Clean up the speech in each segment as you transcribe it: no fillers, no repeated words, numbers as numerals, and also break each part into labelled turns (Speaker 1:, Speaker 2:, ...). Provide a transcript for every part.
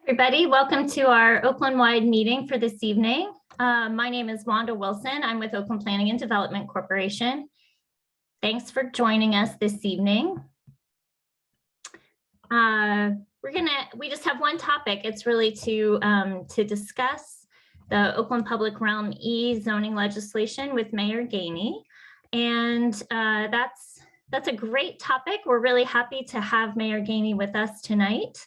Speaker 1: Everybody, welcome to our Oakland-Wide meeting for this evening. My name is Wanda Wilson. I'm with Oakland Planning and Development Corporation. Thanks for joining us this evening. We just have one topic. It's really to discuss the Oakland Public Realm E zoning legislation with Mayor Gainey. And that's a great topic. We're really happy to have Mayor Gainey with us tonight.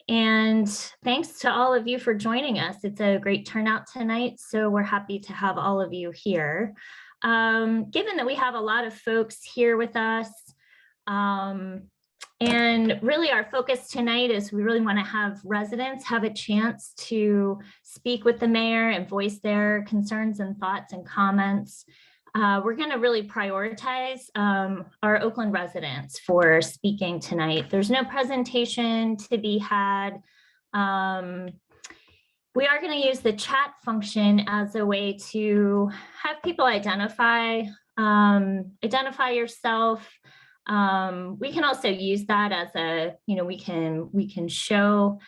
Speaker 1: And thanks to all of you for joining us. It's a great turnout tonight, so we're happy to have all of you here. Given that we have a lot of folks here with us, and really our focus tonight is we really want to have residents have a chance to speak with the mayor and voice their concerns and thoughts and comments. We're going to really prioritize our Oakland residents for speaking tonight. There's no presentation to be had. We are going to use the chat function as a way to have people identify yourself. We can also use that as a, we can show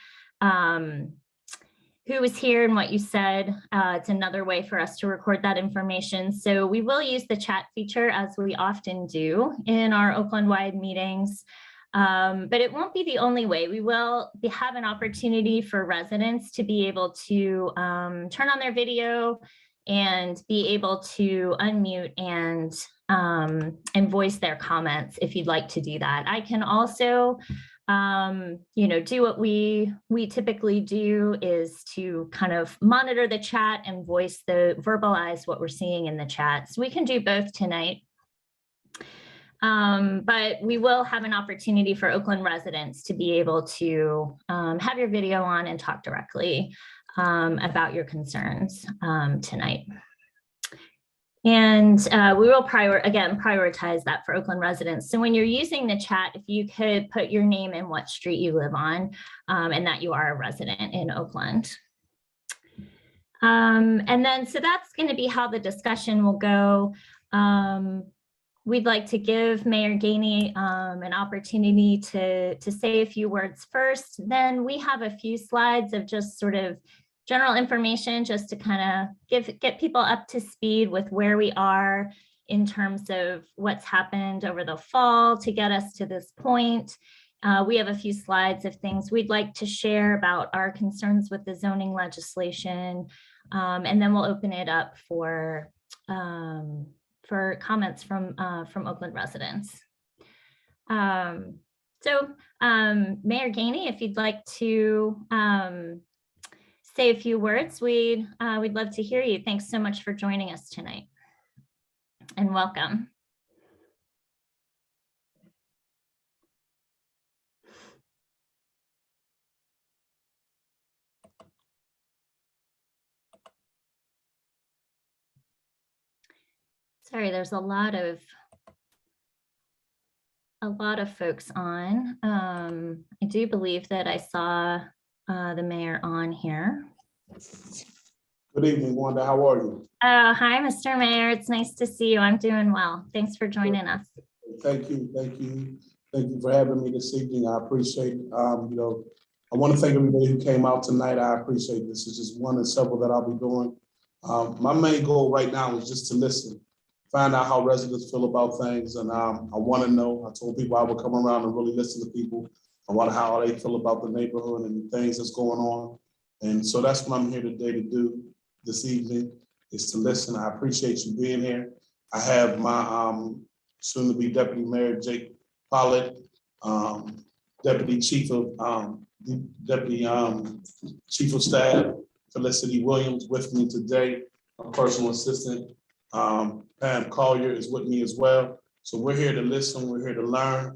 Speaker 1: who was here and what you said. It's another way for us to record that information. So we will use the chat feature as we often do in our Oakland-wide meetings, but it won't be the only way. We will have an opportunity for residents to be able to turn on their video and be able to unmute and voice their comments if you'd like to do that. I can also do what we typically do is to kind of monitor the chat and verbalize what we're seeing in the chat. So we can do both tonight. But we will have an opportunity for Oakland residents to be able to have your video on and talk directly about your concerns tonight. And we will prioritize that for Oakland residents. So when you're using the chat, if you could put your name and what street you live on, and that you are a resident in Oakland. And then, so that's going to be how the discussion will go. We'd like to give Mayor Gainey an opportunity to say a few words first. Then we have a few slides of just sort of general information just to kind of get people up to speed with where we are in terms of what's happened over the fall to get us to this point. We have a few slides of things we'd like to share about our concerns with the zoning legislation, and then we'll open it up for comments from Oakland residents. Mayor Gainey, if you'd like to say a few words, we'd love to hear you. Thanks so much for joining us tonight, and welcome. Sorry, there's a lot of folks on. I do believe that I saw the mayor on here.
Speaker 2: Good evening, Wanda. How are you?
Speaker 1: Hi, Mr. Mayor. It's nice to see you. I'm doing well. Thanks for joining us.
Speaker 2: Thank you. Thank you for having me this evening. I appreciate I want to thank everybody who came out tonight. I appreciate this. Is just one of several that I'll be doing. My main goal right now is just to listen, find out how residents feel about things. And I want to know, I told people I would come around and really listen to people. I want how they feel about the neighborhood and things that's going on. And so that's what I'm here today to do this evening, is to listen. I appreciate you being here. I have my soon-to-be Deputy Mayor Jake Pollitt, Deputy Chief of Staff Felicity Williams with me today. My personal assistant Pam Collier is with me as well. So we're here to listen. We're here to learn.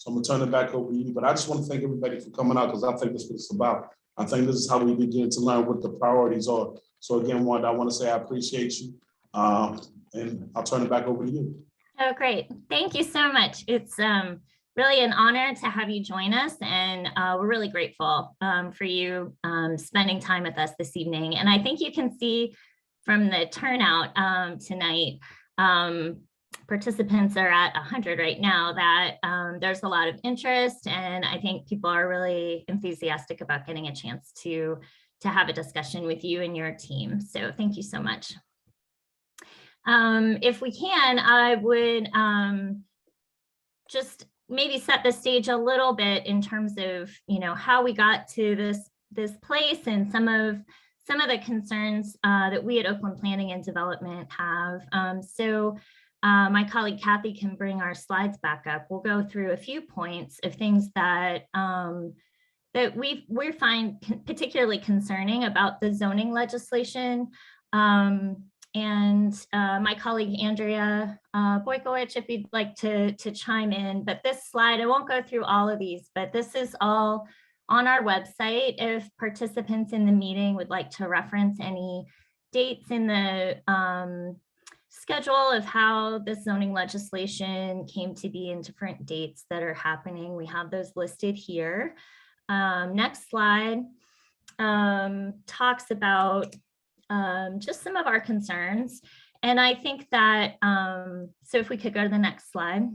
Speaker 2: So I'm gonna turn it back over to you, but I just want to thank everybody for coming out, because I think that's what it's about. I think this is how we begin to learn what the priorities are. So again, Wanda, I want to say I appreciate you, and I'll turn it back over to you.
Speaker 1: Oh, great. Thank you so much. It's really an honor to have you join us, and we're really grateful for you spending time with us this evening. And I think you can see from the turnout tonight, participants are at 100 right now, that there's a lot of interest, and I think people are really enthusiastic about getting a chance to have a discussion with you and your team. So thank you so much. If we can, I would just maybe set the stage a little bit in terms of, how we got to this place and some of the concerns that we at Oakland Planning and Development have. My colleague Kathy can bring our slides back up. We'll go through a few points of things that we find particularly concerning about the zoning legislation. My colleague Andrea Bojkovic, if you'd like to chime in, but this slide, I won't go through all of these, but this is all on our website. If participants in the meeting would like to reference any dates in the schedule of how the zoning legislation came to be and different dates that are happening, we have those listed here. Next slide talks about just some of our concerns. And I think that, so if we could go to the next slide.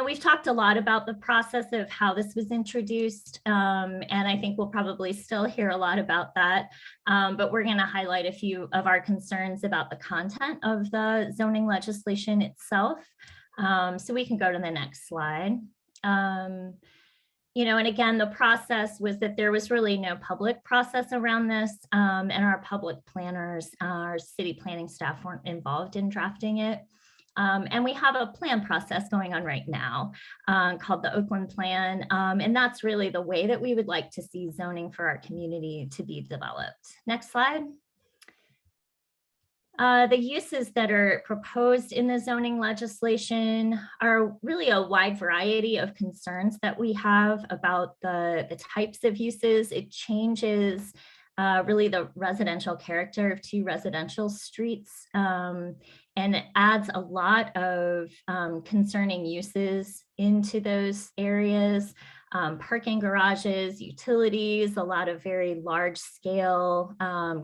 Speaker 1: We've talked a lot about the process of how this was introduced, and I think we'll probably still hear a lot about that, but we're going to highlight a few of our concerns about the content of the zoning legislation itself. So we can go to the next slide. And again, the process was that there was really no public process around this, and our public planners, our city planning staff weren't involved in drafting it. And we have a plan process going on right now called the Oakland Plan. And that's really the way that we would like to see zoning for our community to be developed. Next slide. The uses that are proposed in the zoning legislation are really a wide variety of concerns that we have about the types of uses. It changes really the residential character of two residential streets, and it adds a lot of concerning uses into those areas. Parking garages, utilities, a lot of very large scale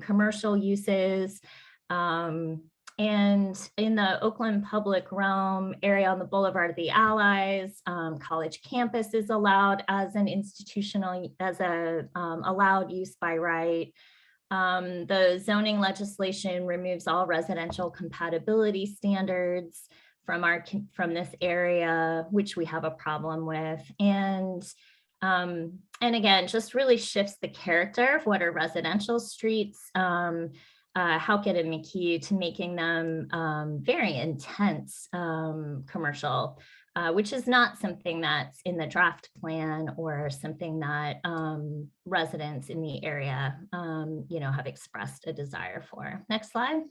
Speaker 1: commercial uses. And in the Oakland public realm area on the Boulevard of the Allies, college campus is allowed as an institutional, as a allowed use by right. The zoning legislation removes all residential compatibility standards from this area, which we have a problem with. And again, just really shifts the character of what are residential streets, Halkett and McKee, to making them very intense commercial, which is not something that's in the draft plan or something that residents in the area, have expressed a desire for. Next slide.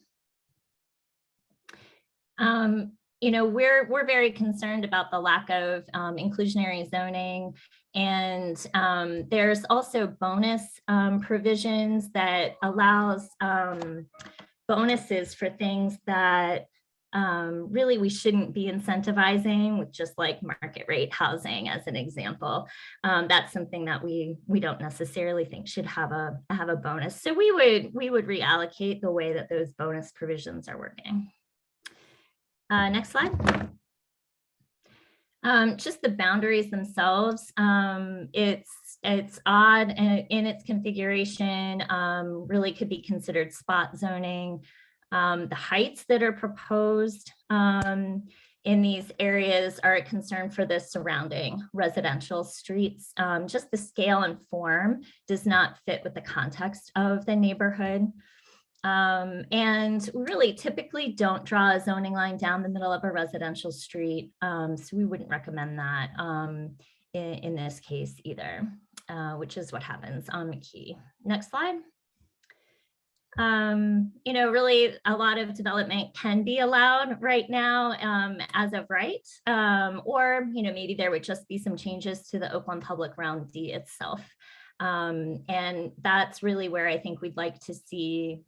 Speaker 1: We're very concerned about the lack of inclusionary zoning, and there's also bonus provisions that allows bonuses for things that really we shouldn't be incentivizing, with just like market rate housing as an example. That's something that we don't necessarily think should have a bonus. So we would reallocate the way that those bonus provisions are working. Next slide. Just the boundaries themselves. It's odd in its configuration, really could be considered spot zoning. The heights that are proposed in these areas are a concern for the surrounding residential streets. Just the scale and form does not fit with the context of the neighborhood. And we really typically don't draw a zoning line down the middle of a residential street. So we wouldn't recommend that in this case either, which is what happens on McKee. Next slide. Really a lot of development can be allowed right now as of right, or, maybe there would just be some changes to the Oakland Public Realm D itself. And that's really where I think we'd like to see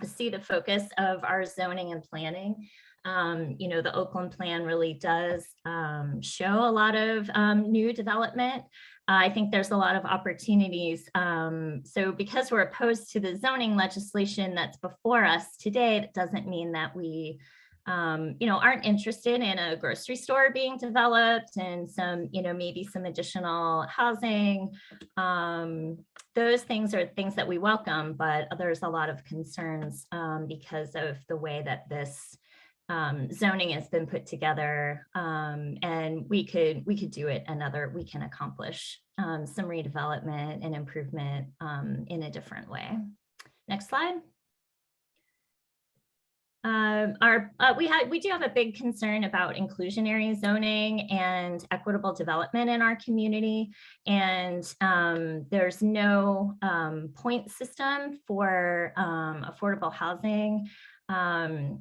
Speaker 1: see the focus of our zoning and planning. The Oakland plan really does show a lot of new development. I think there's a lot of opportunities. So because we're opposed to the zoning legislation that's before us today, that doesn't mean that we aren't interested in a grocery store being developed and some, maybe some additional housing. Those things are things that we welcome, but there's a lot of concerns because of the way that this zoning has been put together, and we could do it we can accomplish some redevelopment and improvement in a different way. Next slide. We do have a big concern about inclusionary zoning and equitable development in our community, and there's no point system for affordable housing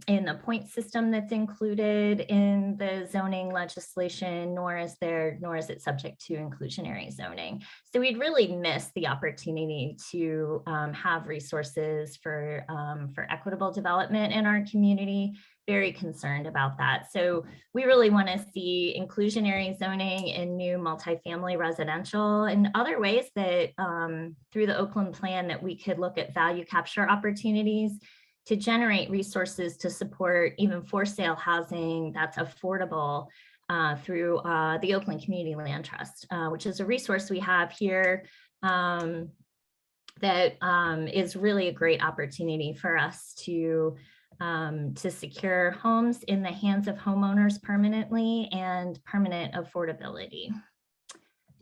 Speaker 1: in the point system that's included in the zoning legislation, nor is it subject to inclusionary zoning. So we'd really miss the opportunity to have resources for equitable development in our community. Very concerned about that. So we really want to see inclusionary zoning in new multifamily residential and other ways that through the Oakland plan that we could look at value capture opportunities to generate resources to support even for sale housing that's affordable through the Oakland Community Land Trust, which is a resource we have here that is really a great opportunity for us to secure homes in the hands of homeowners permanently and permanent affordability.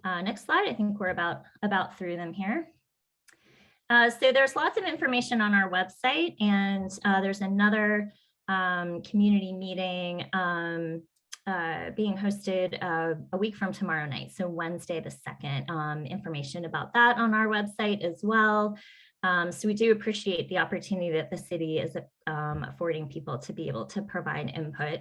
Speaker 1: Next slide. I think we're about through them here. So there's lots of information on our website, and there's another community meeting being hosted a week from tomorrow night, so Wednesday the 2nd. Information about that on our website as well. So we do appreciate the opportunity that the city is affording people to be able to provide input.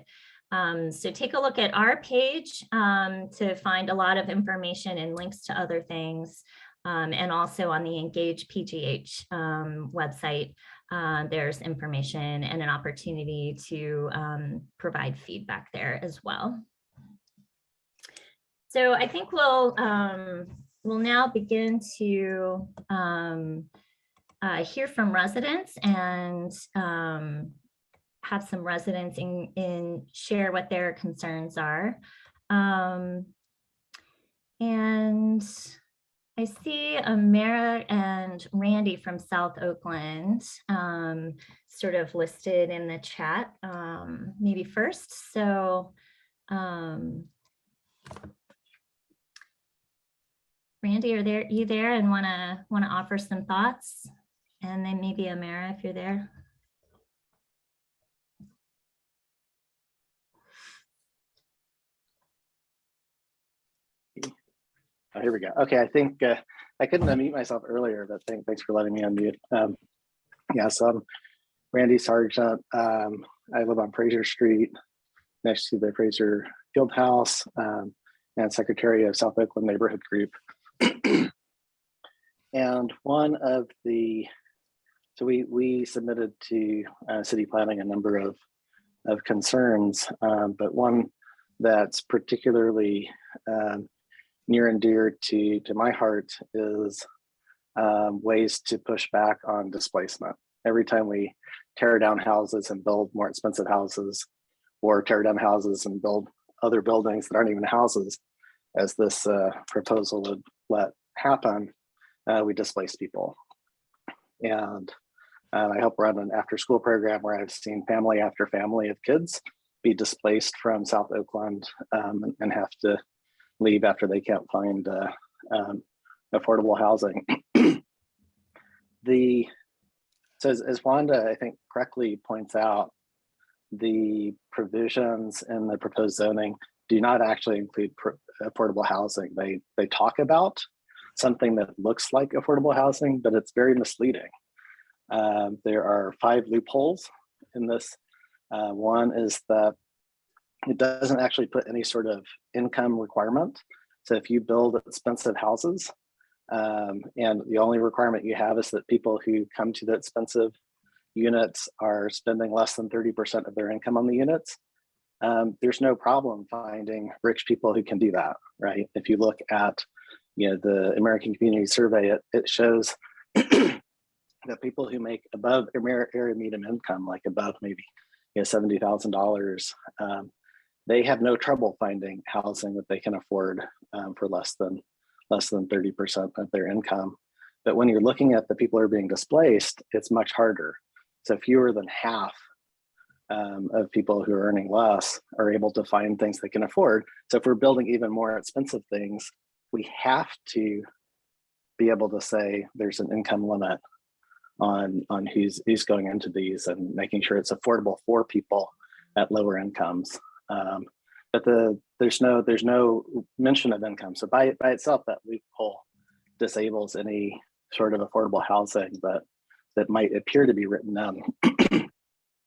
Speaker 1: So take a look at our page to find a lot of information and links to other things. And also on the Engage PGH website, there's information and an opportunity to provide feedback there as well. So I think we'll now begin to hear from residents and have some residents in share what their concerns are. And I see Amara and Randy from South Oakland sort of listed in the chat maybe first. So Randy, are you there and want to offer some thoughts? And then maybe Amara, if you're there.
Speaker 3: Oh, here we go. Okay, I think I couldn't unmute myself earlier, but thanks for letting me unmute. Yeah, so I'm Randy Sargent. I live on Fraser Street next to the Fraser Field House and secretary of South Oakland Neighborhood Group. And one of the, so we submitted to city planning a number of concerns, but one that's particularly near and dear to my heart is ways to push back on displacement. Every time we tear down houses and build more expensive houses, or tear down houses and build other buildings that aren't even houses, as this proposal would let happen, we displace people. And I help run an after-school program where I've seen family after family of kids be displaced from South Oakland and have to leave after they can't find affordable housing. So as Wanda, I think, correctly points out, the provisions in the proposed zoning do not actually include affordable housing. They talk about something that looks like affordable housing, but it's very misleading. There are 5 loopholes in this. One is that it doesn't actually put any sort of income requirement. So if you build expensive houses, and the only requirement you have is that people who come to the expensive units are spending less than 30% of their income on the units, there's no problem finding rich people who can do that, right? If you look at, the American Community Survey, it shows that people who make above area median income, like above maybe $70,000, they have no trouble finding housing that they can afford for less than 30% of their income. But when you're looking at the people who are being displaced, it's much harder. So fewer than half of people who are earning less are able to find things they can afford. So if we're building even more expensive things, we have to be able to say there's an income limit on who's going into these and making sure it's affordable for people at lower incomes. But there's no mention of income. So by itself, that loophole disables any sort of affordable housing that might appear to be written in.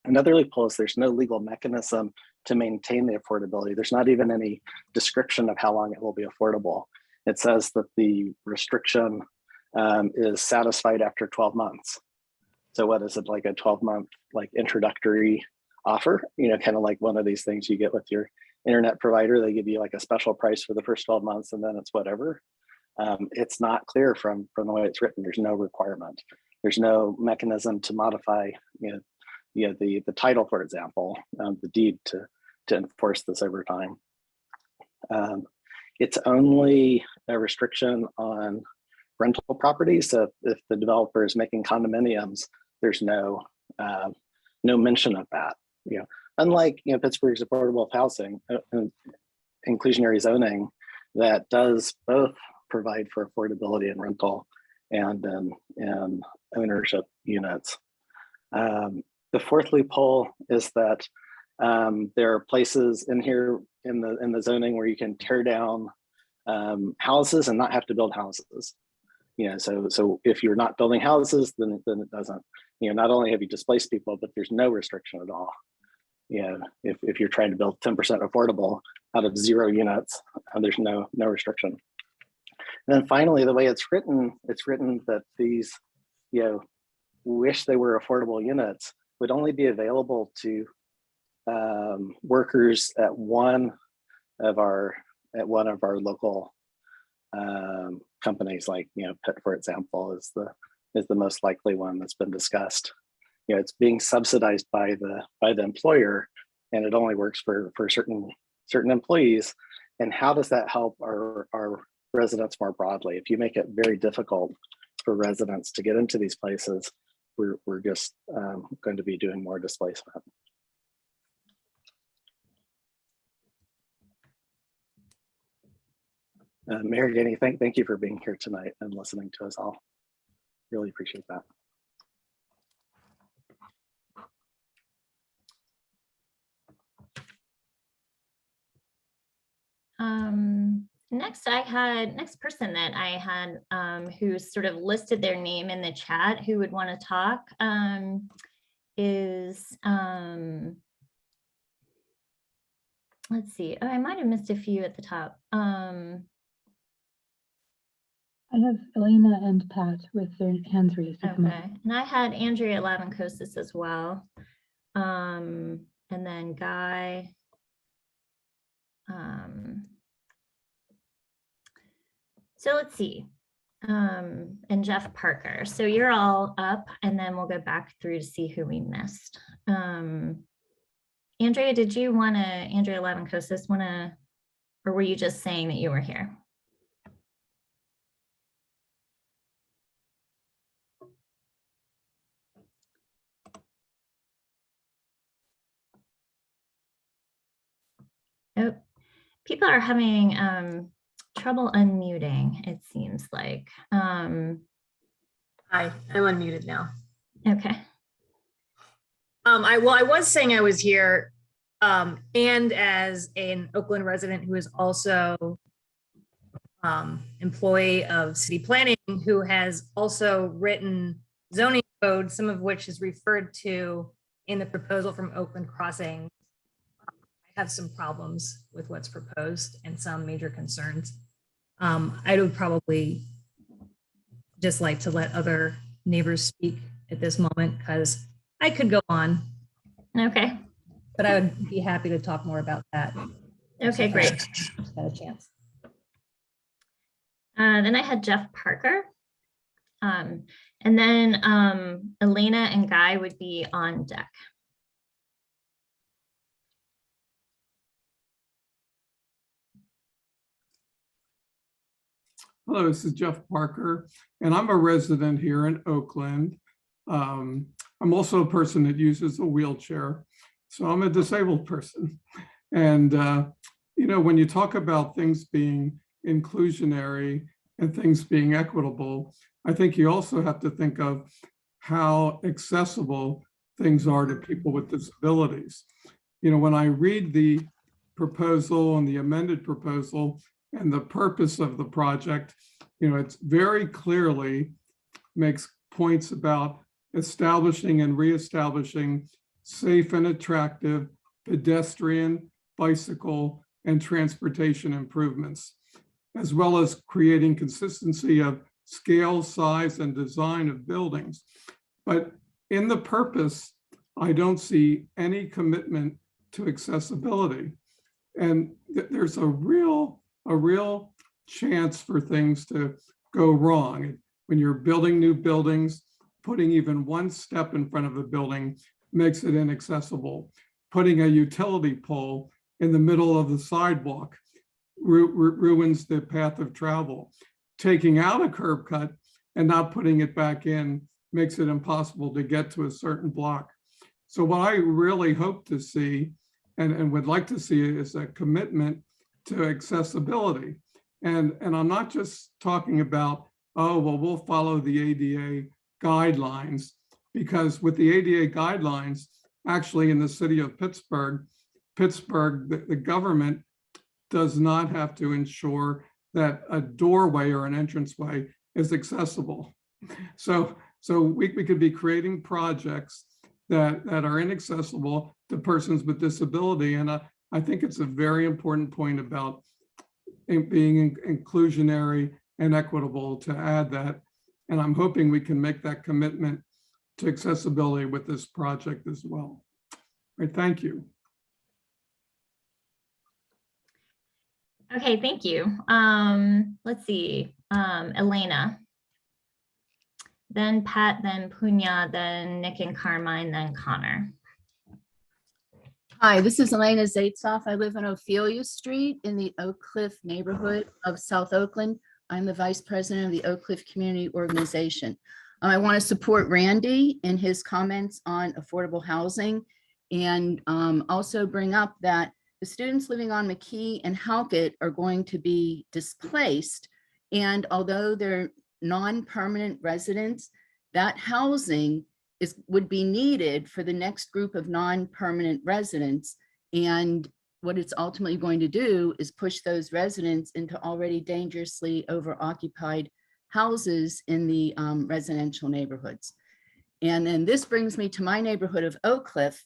Speaker 3: Another loophole is there's no legal mechanism to maintain the affordability. There's not even any description of how long it will be affordable. It says that the restriction is satisfied after 12 months. So what is it, like a 12-month like introductory offer? Kind of like one of these things you get with your internet provider. They give you like a special price for the first 12 months and then it's whatever. It's not clear from the way it's written. There's no requirement. There's no mechanism to modify the title, for example, the deed to enforce this over time. It's only a restriction on rental properties. So if the developer is making condominiums, there's no mention of that. Unlike Pittsburgh's affordable housing, inclusionary zoning that does both provide for affordability in rental and ownership units. The fourth loophole is that there are places in here in the zoning where you can tear down houses and not have to build houses. So if you're not building houses, then it doesn't. Not only have you displaced people, but there's no restriction at all. If you're trying to build 10% affordable out of 0 units, there's no restriction. And then finally, the way it's written that these, wish they were affordable units would only be available to workers at one of our local companies, like Pitt, for example, is the most likely one that's been discussed. It's being subsidized by the employer, and it only works for certain employees. And how does that help our residents more broadly? If you make it very difficult for residents to get into these places, we're just going to be doing more displacement. Mayor Gainey, thank you for being here tonight and listening to us all. Really appreciate that.
Speaker 1: Next person that I had who sort of listed their name in the chat who would want to talk is, let's see, I might have missed a few at the top.
Speaker 4: I have Elena and Pat with their hands raised.
Speaker 1: Okay, and I had Andrea Lavenkosis as well. And then Guy. So let's see, and Jeff Parker. So you're all up, and then we'll go back through to see who we missed. Andrea, Andrea Lavenkosis or were you just saying that you were here? Oh, people are having trouble unmuting, it seems like.
Speaker 5: Hi, I'm unmuted now.
Speaker 1: Okay.
Speaker 5: I was saying I was here, and as an Oakland resident who is also employee of city planning, who has also written zoning code, some of which is referred to in the proposal from Oakland Crossing. Have some problems with what's proposed and some major concerns. I would probably just like to let other neighbors speak at this moment, because I could go on,
Speaker 1: Okay.
Speaker 5: but I would be happy to talk more about that.
Speaker 1: Okay, great.
Speaker 5: Got a chance.
Speaker 1: Then I had Jeff Parker. And then Elena and Guy would be on deck.
Speaker 6: Hello, this is Jeff Parker, and I'm a resident here in Oakland. I'm also a person that uses a wheelchair, so I'm a disabled person. And, you know, when you talk about things being inclusionary and things being equitable, I think you also have to think of how accessible things are to people with disabilities. You know, when I read the proposal and the amended proposal and the purpose of the project, you know, it's very clearly makes points about establishing and reestablishing safe and attractive pedestrian, bicycle, and transportation improvements, as well as creating consistency of scale, size, and design of buildings. But in the purpose, I don't see any commitment to accessibility. And there's a real chance for things to go wrong. When you're building new buildings, putting even one step in front of a building makes it inaccessible. Putting a utility pole in the middle of the sidewalk ruins the path of travel. Taking out a curb cut and not putting it back in makes it impossible to get to a certain block. So what I really hope to see and would like to see is a commitment to accessibility. And I'm not just talking about, oh, well, we'll follow the ADA guidelines, because with the ADA guidelines, actually in the city of Pittsburgh, the government does not have to ensure that a doorway or an entranceway is accessible. So we could be creating projects that are inaccessible to persons with disability. And I think it's a very important point about being inclusionary and equitable to add that. And I'm hoping we can make that commitment to accessibility with this project as well. All right, thank you.
Speaker 1: Okay, thank you. Let's see, Elena. Then Pat, then Punya, then Nick and Carmine, then Connor.
Speaker 7: Hi, this is Elena Zaitsoff. I live on Ophelia Street in the Oak Cliff neighborhood of South Oakland. I'm the vice president of the Oak Cliff Community Organization. I want to support Randy in his comments on affordable housing, and also bring up that the students living on McKee and Halkett are going to be displaced. And although they're non-permanent residents, that housing would be needed for the next group of non-permanent residents. And what it's ultimately going to do is push those residents into already dangerously overoccupied houses in the residential neighborhoods. And then this brings me to my neighborhood of Oak Cliff.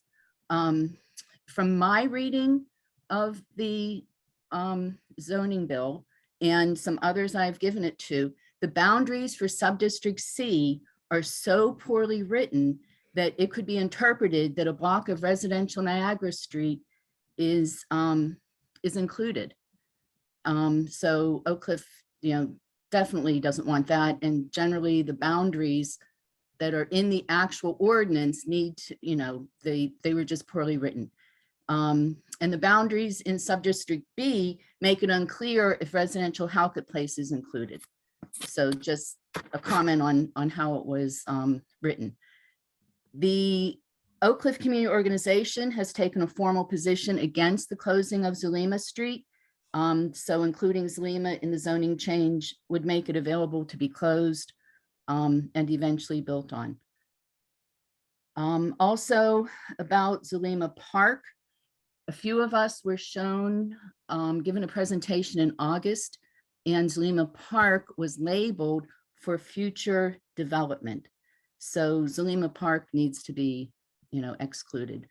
Speaker 7: From my reading of the zoning bill and some others I've given it to, the boundaries for subdistrict C are so poorly written that it could be interpreted that a block of residential Niagara Street is included. So Oak Cliff, definitely doesn't want that. And generally the boundaries that are in the actual ordinance need to, they were just poorly written. And the boundaries in subdistrict B make it unclear if residential Halkett Place is included. So just a comment on how it was written. The Oak Cliff Community Organization has taken a formal position against the closing of Zulema Street. So including Zulema in the zoning change would make it available to be closed and eventually built on. Also about Zulema Park, a few of us were shown, given a presentation in August, and Zulema Park was labeled for future development. So Zulema Park needs to be, excluded.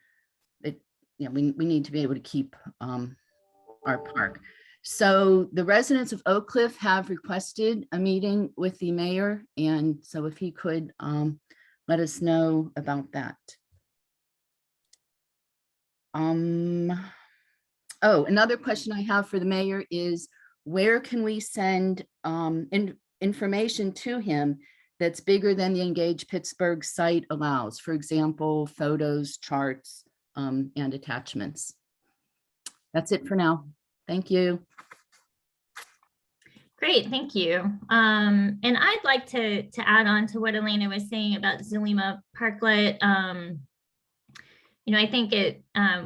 Speaker 7: We need to be able to keep our park. So the residents of Oak Cliff have requested a meeting with the mayor. And so if he could let us know about that. Oh, another question I have for the mayor is, where can we send information to him that's bigger than the Engage Pittsburgh site allows? For example, photos, charts, and attachments. That's it for now. Thank you.
Speaker 1: Great, thank you. And I'd like to add on to what Elena was saying about Zulima Parklet. I think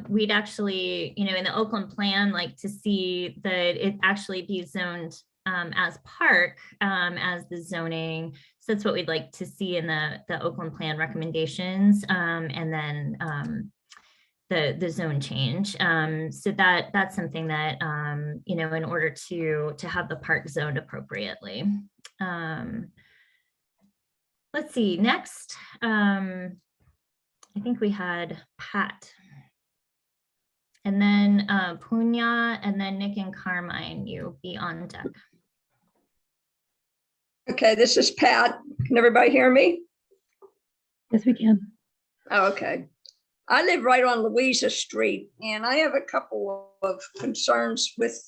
Speaker 1: we'd actually, in the Oakland plan, like to see that it actually be zoned as park, as the zoning. So that's what we'd like to see in the Oakland plan recommendations, and then the zone change. So that's something that, in order to have the park zoned appropriately. Let's see, next, I think we had Pat. And then Punya, and then Nick and Carmine, you'll be on deck.
Speaker 8: Okay, this is Pat. Can everybody hear me?
Speaker 4: Yes, we can.
Speaker 8: Oh, okay. I live right on Louisa Street, and I have a couple of concerns with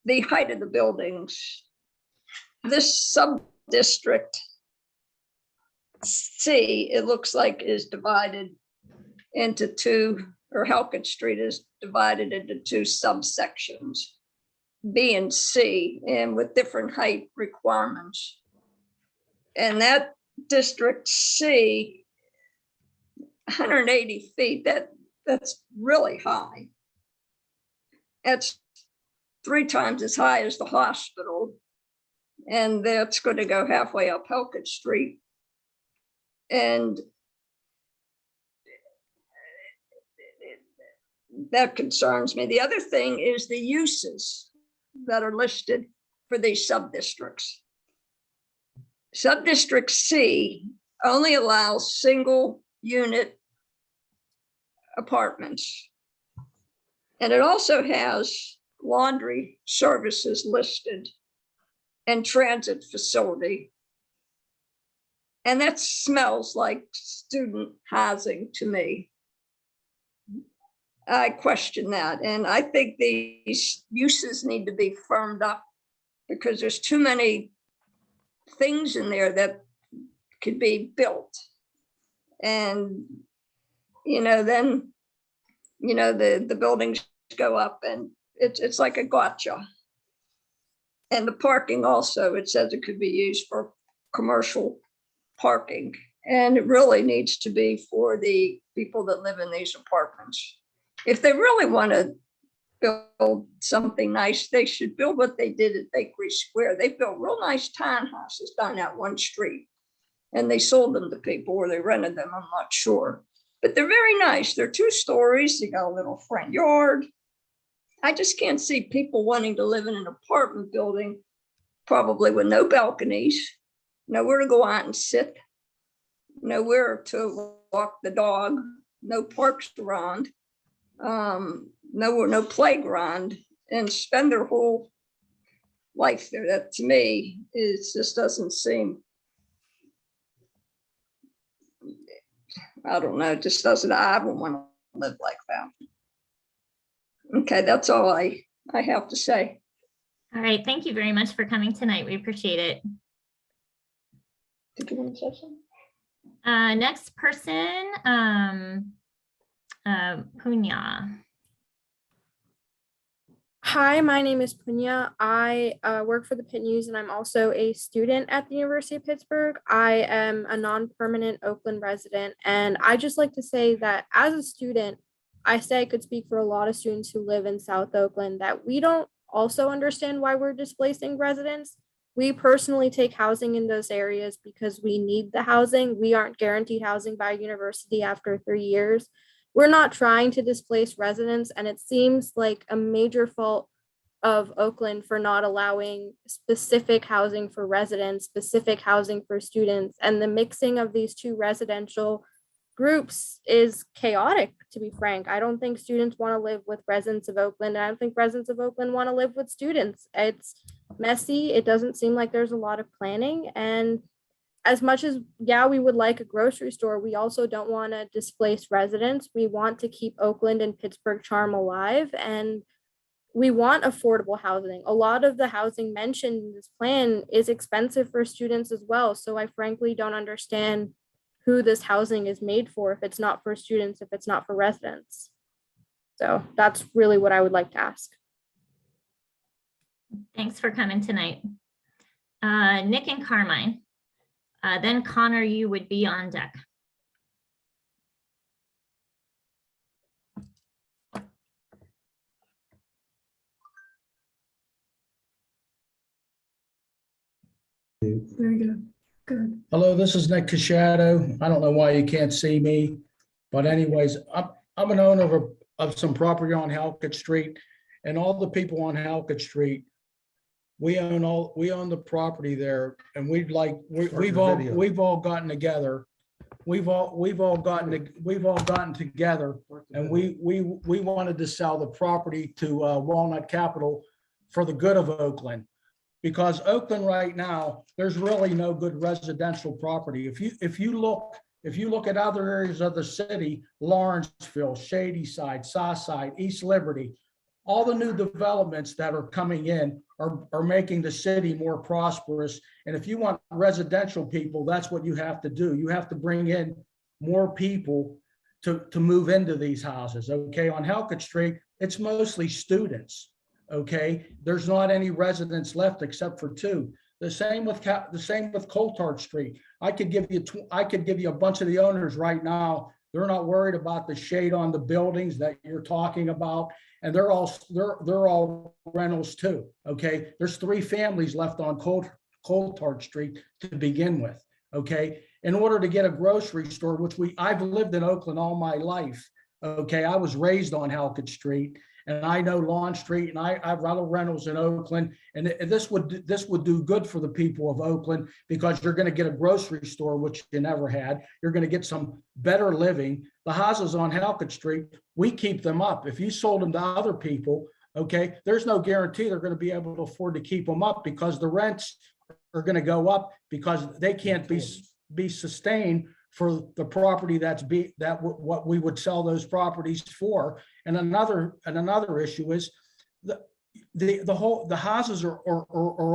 Speaker 8: the height of the buildings. This sub-district C, it looks like, is divided into two, or Halkett Street is divided into two subsections, B and C, and with different height requirements. And that District C, 180 feet, that's really high. That's 3 times as high as the hospital. And that's going to go halfway up Halkett Street. And that concerns me. The other thing is the uses that are listed for these sub-districts. Sub-district C only allows single unit apartments. And it also has laundry services listed and transit facility. And that smells like student housing to me. I question that. And I think these uses need to be firmed up because there's too many things in there that could be built. And, then, the buildings go up and it's like a gotcha. And the parking also, it says it could be used for commercial parking. And it really needs to be for the people that live in these apartments. If they really want to build something nice, they should build what they did at Bakery Square. They built real nice townhouses down that one street. And they sold them to people, or they rented them, I'm not sure. But they're very nice. They're 2 stories. They got a little front yard. I just can't see people wanting to live in an apartment building, probably with no balconies, nowhere to go out and sit, nowhere to walk the dog, no parks around, no playground, and spend their whole life there. That to me just doesn't seem, I don't know, just doesn't, I don't want to live like that. Okay, that's all I have to say.
Speaker 1: All right, thank you very much for coming tonight. We appreciate it.
Speaker 8: Did you want to say something?
Speaker 1: Next person, Punya.
Speaker 9: Hi, my name is Punya. I work for the Pitt News, and I'm also a student at the University of Pittsburgh. I am a non-permanent Oakland resident, and I just like to say that as a student, I say I could speak for a lot of students who live in South Oakland that we don't also understand why we're displacing residents. We personally take housing in those areas because we need the housing. We aren't guaranteed housing by a university after 3 years. We're not trying to displace residents, and it seems like a major fault of Oakland for not allowing specific housing for residents, specific housing for students, and the mixing of these 2 residential groups is chaotic, to be frank. I don't think students want to live with residents of Oakland. I don't think residents of Oakland want to live with students. It's messy. It doesn't seem like there's a lot of planning, and as much as, yeah, we would like a grocery store, we also don't want to displace residents. We want to keep Oakland and Pittsburgh charm alive, and we want affordable housing. A lot of the housing mentioned in this plan is expensive for students as well. So I frankly don't understand who this housing is made for if it's not for students, if it's not for residents. So that's really what I would like to ask.
Speaker 1: Thanks for coming tonight. Nick and Carmine. Then Connor, you would be on deck.
Speaker 4: Very good. Good.
Speaker 10: Hello, this is Nick Casciato. I don't know why you can't see me, but anyways, I'm an owner of some property on Halkett Street, and all the people on Halkett Street, we own the property there, and we've all gotten together. We've all gotten together, and we wanted to sell the property to Walnut Capital for the good of Oakland. Because Oakland right now, there's really no good residential property. If you look at other areas of the city, Lawrenceville, Shadyside, Southside, East Liberty, all the new developments that are coming in are making the city more prosperous. And if you want residential people, that's what you have to do. You have to bring in more people to move into these houses. Okay, on Halkett Street, it's mostly students. Okay, there's not any residents left except for two. The same with Coulthard Street. I could give you a bunch of the owners right now. They're not worried about the shade on the buildings that you're talking about, and they're all rentals too. Okay, there's 3 families left on Coulthard Street to begin with. Okay, in order to get a grocery store, which I've lived in Oakland all my life. Okay, I was raised on Halkett Street. And I know Lawn Street, and I've rental rentals in Oakland, and this would do good for the people of Oakland, because you're going to get a grocery store, which you never had. You're going to get some better living. The houses on Halkett Street, we keep them up. If you sold them to other people, okay, there's no guarantee they're going to be able to afford to keep them up, because the rents are going to go up, because they can't be sustained for the property what we would sell those properties for. And another issue is the houses are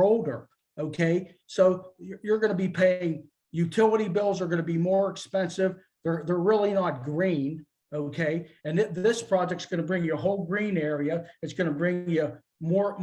Speaker 10: older. Okay, so you're going to be paying, utility bills are going to be more expensive. They're really not green. Okay, and this project's going to bring you a whole green area. It's going to bring you more.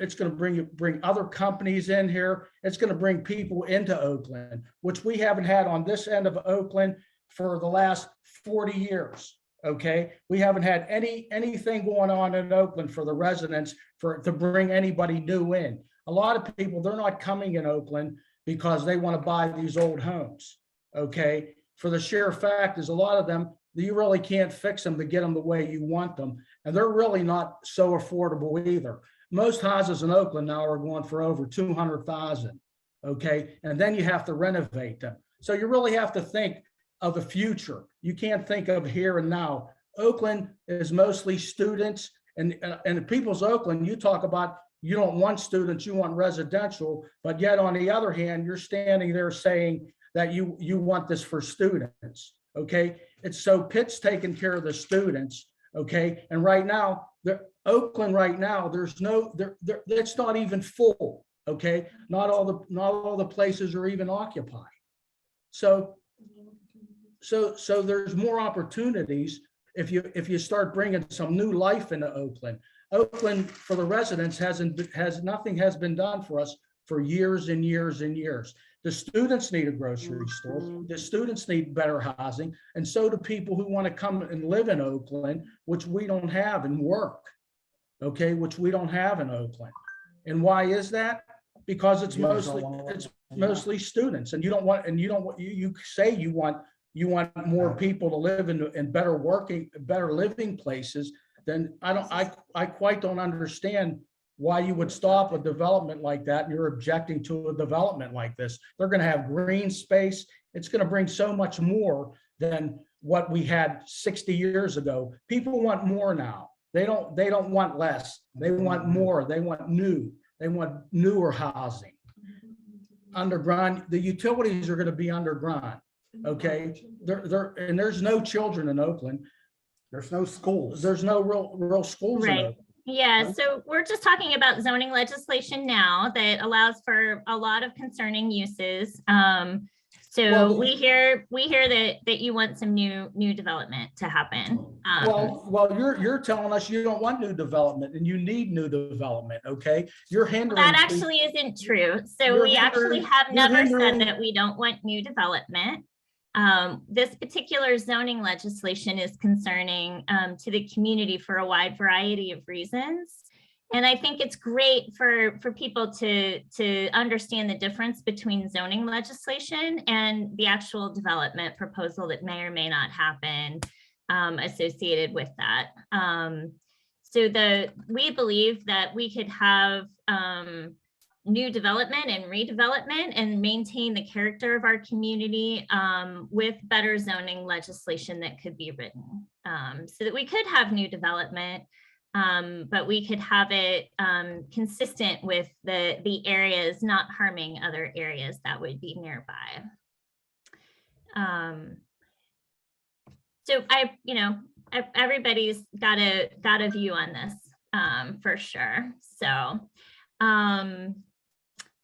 Speaker 10: It's going to bring other companies in here. It's going to bring people into Oakland, which we haven't had on this end of Oakland for the last 40 years. Okay, we haven't had anything going on in Oakland for the residents to bring anybody new in. A lot of people, they're not coming in Oakland because they want to buy these old homes. Okay, for the sheer fact is, a lot of them, you really can't fix them to get them the way you want them. And they're really not so affordable either. Most houses in Oakland now are going for over $200,000. Okay, and then you have to renovate them. So you really have to think of the future. You can't think of here and now. Oakland is mostly students, and people's Oakland, you talk about, you don't want students, you want residential, but yet on the other hand, you're standing there saying that you want this for students. Okay, it's so Pitt's taking care of the students. Okay, and right now, Oakland right now, it's not even full. Okay, not all the places are even occupied. So there's more opportunities if you start bringing some new life into Oakland. Oakland, for the residents, nothing has been done for us for years and years and years. The students need a grocery store. The students need better housing, and so do people who want to come and live in Oakland, which we don't have, and work. Okay, which we don't have in Oakland. And why is that? Because it's mostly students, and you say you want more people to live in better living places. Then I quite don't understand why you would stop a development like that, and you're objecting to a development like this. They're going to have green space. It's going to bring so much more than what we had 60 years ago. People want more now. They don't want less. They want more. They want newer housing. underground. The utilities are going to be underground. Okay, and there's no children in Oakland.
Speaker 11: There's no schools.
Speaker 10: There's no real schools in
Speaker 1: Right.
Speaker 10: Oakland.
Speaker 1: Yeah, so we're just talking about zoning legislation now that allows for a lot of concerning uses. So
Speaker 10: Well,
Speaker 1: we hear that you want some new development to happen.
Speaker 10: Well, you're telling us you don't want new development and you need new development. Okay, you're hindering.
Speaker 1: That actually isn't true. So
Speaker 10: You're
Speaker 1: we actually
Speaker 10: hindering-
Speaker 1: have
Speaker 10: you're
Speaker 1: never
Speaker 10: hindering-
Speaker 1: said that we don't want new development. This particular zoning legislation is concerning to the community for a wide variety of reasons. And I think it's great for people to understand the difference between zoning legislation and the actual development proposal that may or may not happen associated with that. So we believe that we could have new development and redevelopment and maintain the character of our community with better zoning legislation that could be written so that we could have new development, but we could have it consistent with the areas, not harming other areas that would be nearby. So everybody's got a view on this for sure. So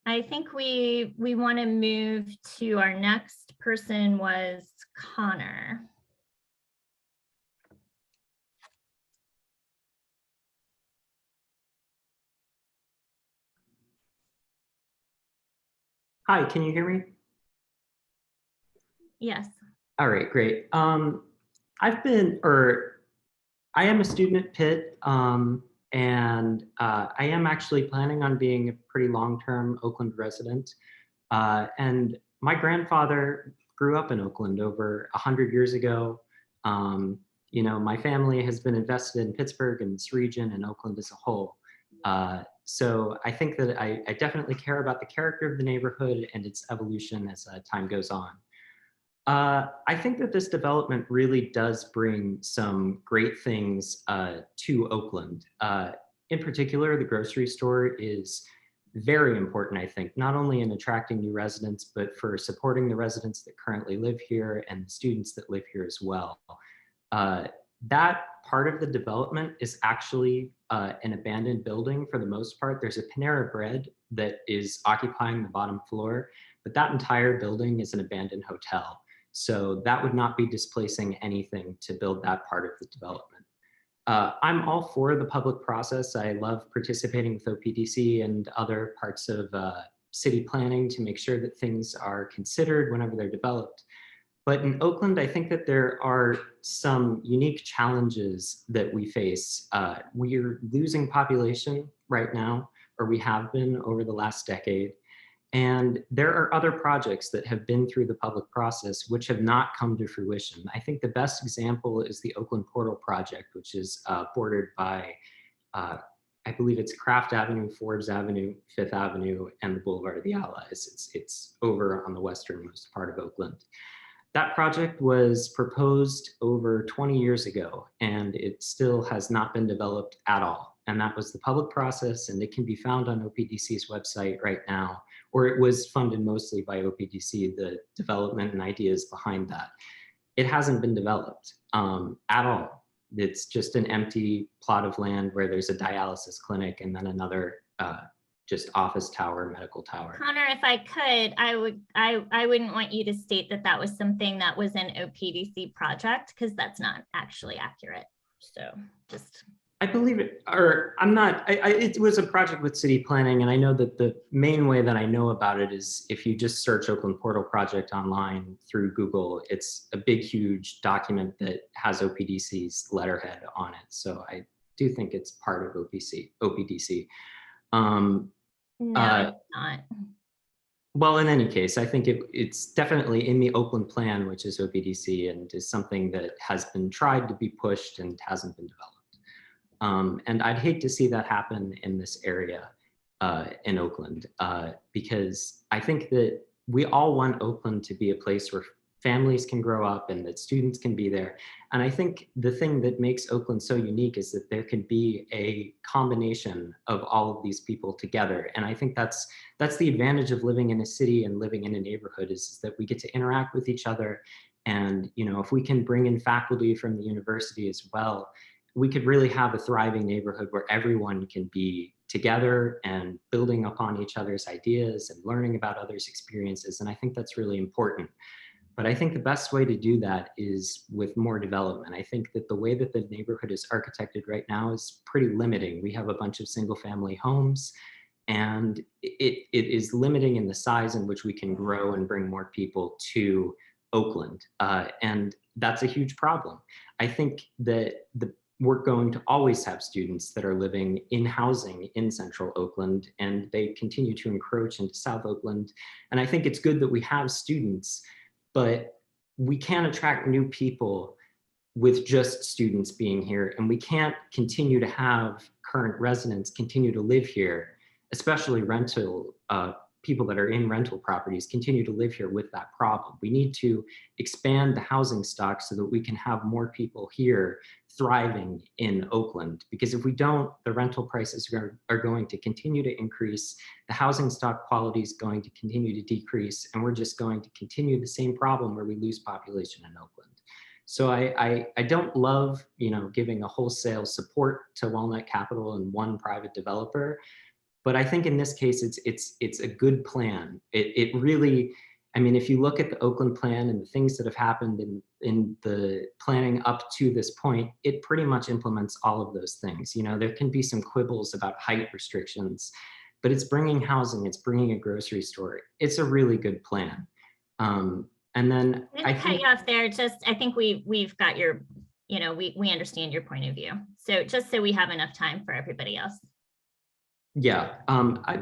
Speaker 1: I think we want to move to our next person was Connor.
Speaker 12: Hi, can you hear me?
Speaker 1: Yes.
Speaker 12: All right, great. I am a student at Pitt, and I am actually planning on being a pretty long-term Oakland resident. And my grandfather grew up in Oakland over 100 years ago. My family has been invested in Pittsburgh and this region and Oakland as a whole. So I think that I definitely care about the character of the neighborhood and its evolution as time goes on. I think that this development really does bring some great things to Oakland. In particular, the grocery store is very important, I think, not only in attracting new residents, but for supporting the residents that currently live here and the students that live here as well. That part of the development is actually an abandoned building for the most part. There's a Panera Bread that is occupying the bottom floor, but that entire building is an abandoned hotel. So that would not be displacing anything to build that part of the development. I'm all for the public process. I love participating with OPDC and other parts of city planning to make sure that things are considered whenever they're developed. But in Oakland, I think that there are some unique challenges that we face. We're losing population right now, or we have been over the last decade. And there are other projects that have been through the public process which have not come to fruition. I think the best example is the Oakland Portal project, which is bordered by, I believe it's Craft Avenue, Forbes Avenue, Fifth Avenue, and the Boulevard of the Allies. It's over on the westernmost part of Oakland. That project was proposed over 20 years ago, and it still has not been developed at all. And that was the public process, and it can be found on OPDC's website right now, or it was funded mostly by OPDC, the development and ideas behind that. It hasn't been developed at all. It's just an empty plot of land where there's a dialysis clinic and then another just office tower, medical tower.
Speaker 1: Connor, if I could, I wouldn't want you to state that that was something that was an OPDC project, because that's not actually accurate. So just.
Speaker 12: I believe it, or I'm not, it was a project with city planning, and I know that the main way that I know about it is if you just search Oakland Portal Project online through Google, it's a big, huge document that has OPDC's letterhead on it. So I do think it's part of OPDC.
Speaker 1: No, it's not.
Speaker 12: Well, in any case, I think it's definitely in the Oakland plan, which is OPDC, and is something that has been tried to be pushed and hasn't been developed. And I'd hate to see that happen in this area in Oakland, because I think that we all want Oakland to be a place where families can grow up and that students can be there. And I think the thing that makes Oakland so unique is that there can be a combination of all of these people together. And I think that's the advantage of living in a city and living in a neighborhood is that we get to interact with each other. And, you know, if we can bring in faculty from the university as well, we could really have a thriving neighborhood where everyone can be together and building upon each other's ideas and learning about others' experiences. And I think that's really important. But I think the best way to do that is with more development. I think that the way that the neighborhood is architected right now is pretty limiting. We have a bunch of single family homes, and it is limiting in the size in which we can grow and bring more people to Oakland. And that's a huge problem. I think that we're going to always have students that are living in housing in central Oakland, and they continue to encroach into South Oakland. And I think it's good that we have students, but we can't attract new people with just students being here. And we can't continue to have current residents continue to live here, especially rental people that are in rental properties continue to live here with that problem. We need to expand the housing stock so that we can have more people here thriving in Oakland. Because if we don't, the rental prices are going to continue to increase, the housing stock quality is going to continue to decrease, and we're just going to continue the same problem where we lose population in Oakland. So I don't love, you know, giving a wholesale support to Walnut Capital and one private developer. But I think in this case, it's a good plan. It really, I mean, if you look at the Oakland plan and the things that have happened in the planning up to this point, it pretty much implements all of those things. You know, there can be some quibbles about height restrictions, but it's bringing housing, it's bringing a grocery store. It's a really good plan. And then
Speaker 1: I cut you off there. Just, I think we've got your, you know, we understand your point of view. So just so we have enough time for everybody else.
Speaker 12: Yeah,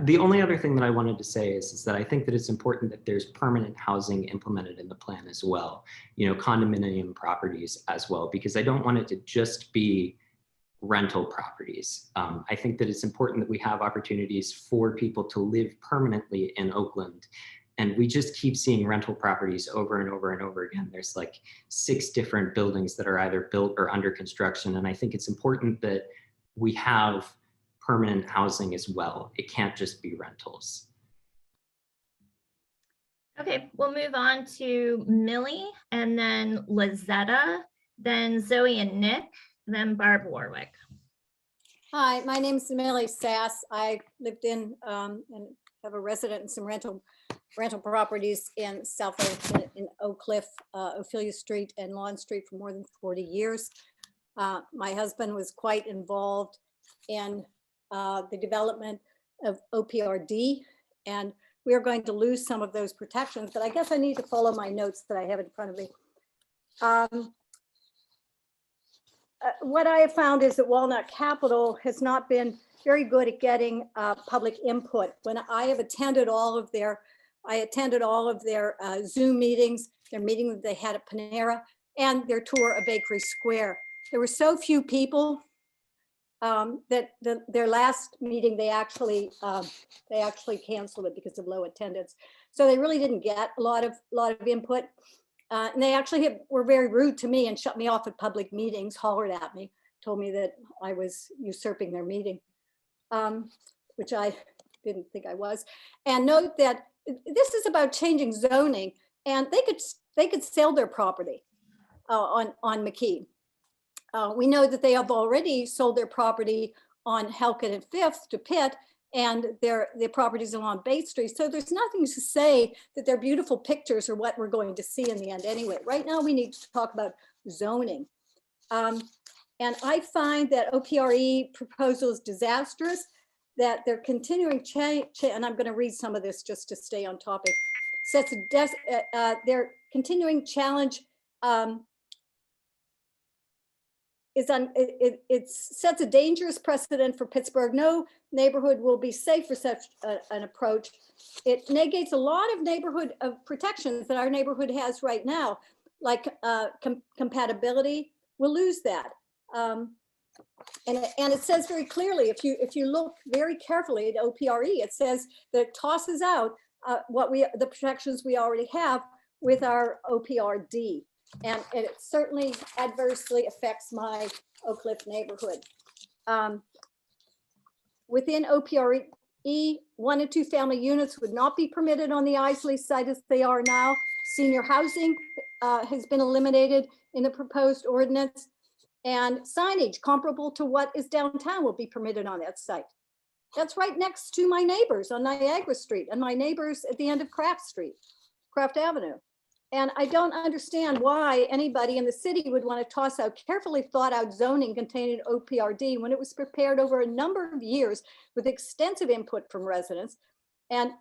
Speaker 12: the only other thing that I wanted to say is that I think that it's important that there's permanent housing implemented in the plan as well, you know, condominium properties as well, because I don't want it to just be rental properties. I think that it's important that we have opportunities for people to live permanently in Oakland. And we just keep seeing rental properties over and over and over again. There's like 6 different buildings that are either built or under construction. And I think it's important that we have permanent housing as well. It can't just be rentals.
Speaker 1: Okay, we'll move on to Millie and then Lizetta, then Zoe and Nick, then Barb Warwick.
Speaker 13: Hi, my name is Millie Sass. I lived in and have a resident in some rental properties in South Oakland, in Oak Cliff, Ophelia Street and Lawn Street for more than 40 years. My husband was quite involved in the development of OPR-D, and we are going to lose some of those protections, but I guess I need to follow my notes that I have in front of me. What I have found is that Walnut Capital has not been very good at getting public input. When I have attended all of their, Zoom meetings, their meeting that they had at Panera, and their tour of Bakery Square. There were so few people that their last meeting, they actually canceled it because of low attendance. So they really didn't get a lot of input. And they actually were very rude to me and shut me off at public meetings, hollered at me, told me that I was usurping their meeting, which I didn't think I was. And note that this is about changing zoning, and they could sell their property on McKee. We know that they have already sold their property on Halkett and 5th to Pitt, and their properties along Bay Street. So there's nothing to say that their beautiful pictures are what we're going to see in the end anyway. Right now, we need to talk about zoning. And I find that OPR-E proposal is disastrous, that they're continuing change, and I'm going to read some of this just to stay on topic. Their continuing challenge it sets a dangerous precedent for Pittsburgh. No neighborhood will be safe for such an approach. It negates a lot of neighborhood protections that our neighborhood has right now, like compatibility. We'll lose that. And it says very clearly, if you look very carefully at OPR-E, it says that it tosses out the protections we already have with our OPR-D. And it certainly adversely affects my Oak Cliff neighborhood. Within OPR-E, 1 and 2 family units would not be permitted on the Isley site as they are now. Senior housing has been eliminated in the proposed ordinance, and signage comparable to what is downtown will be permitted on that site. That's right next to my neighbors on Niagara Street and my neighbors at the end of Craft Avenue. And I don't understand why anybody in the city would want to toss out carefully thought out zoning containing OPR-D when it was prepared over a number of years with extensive input from residents. And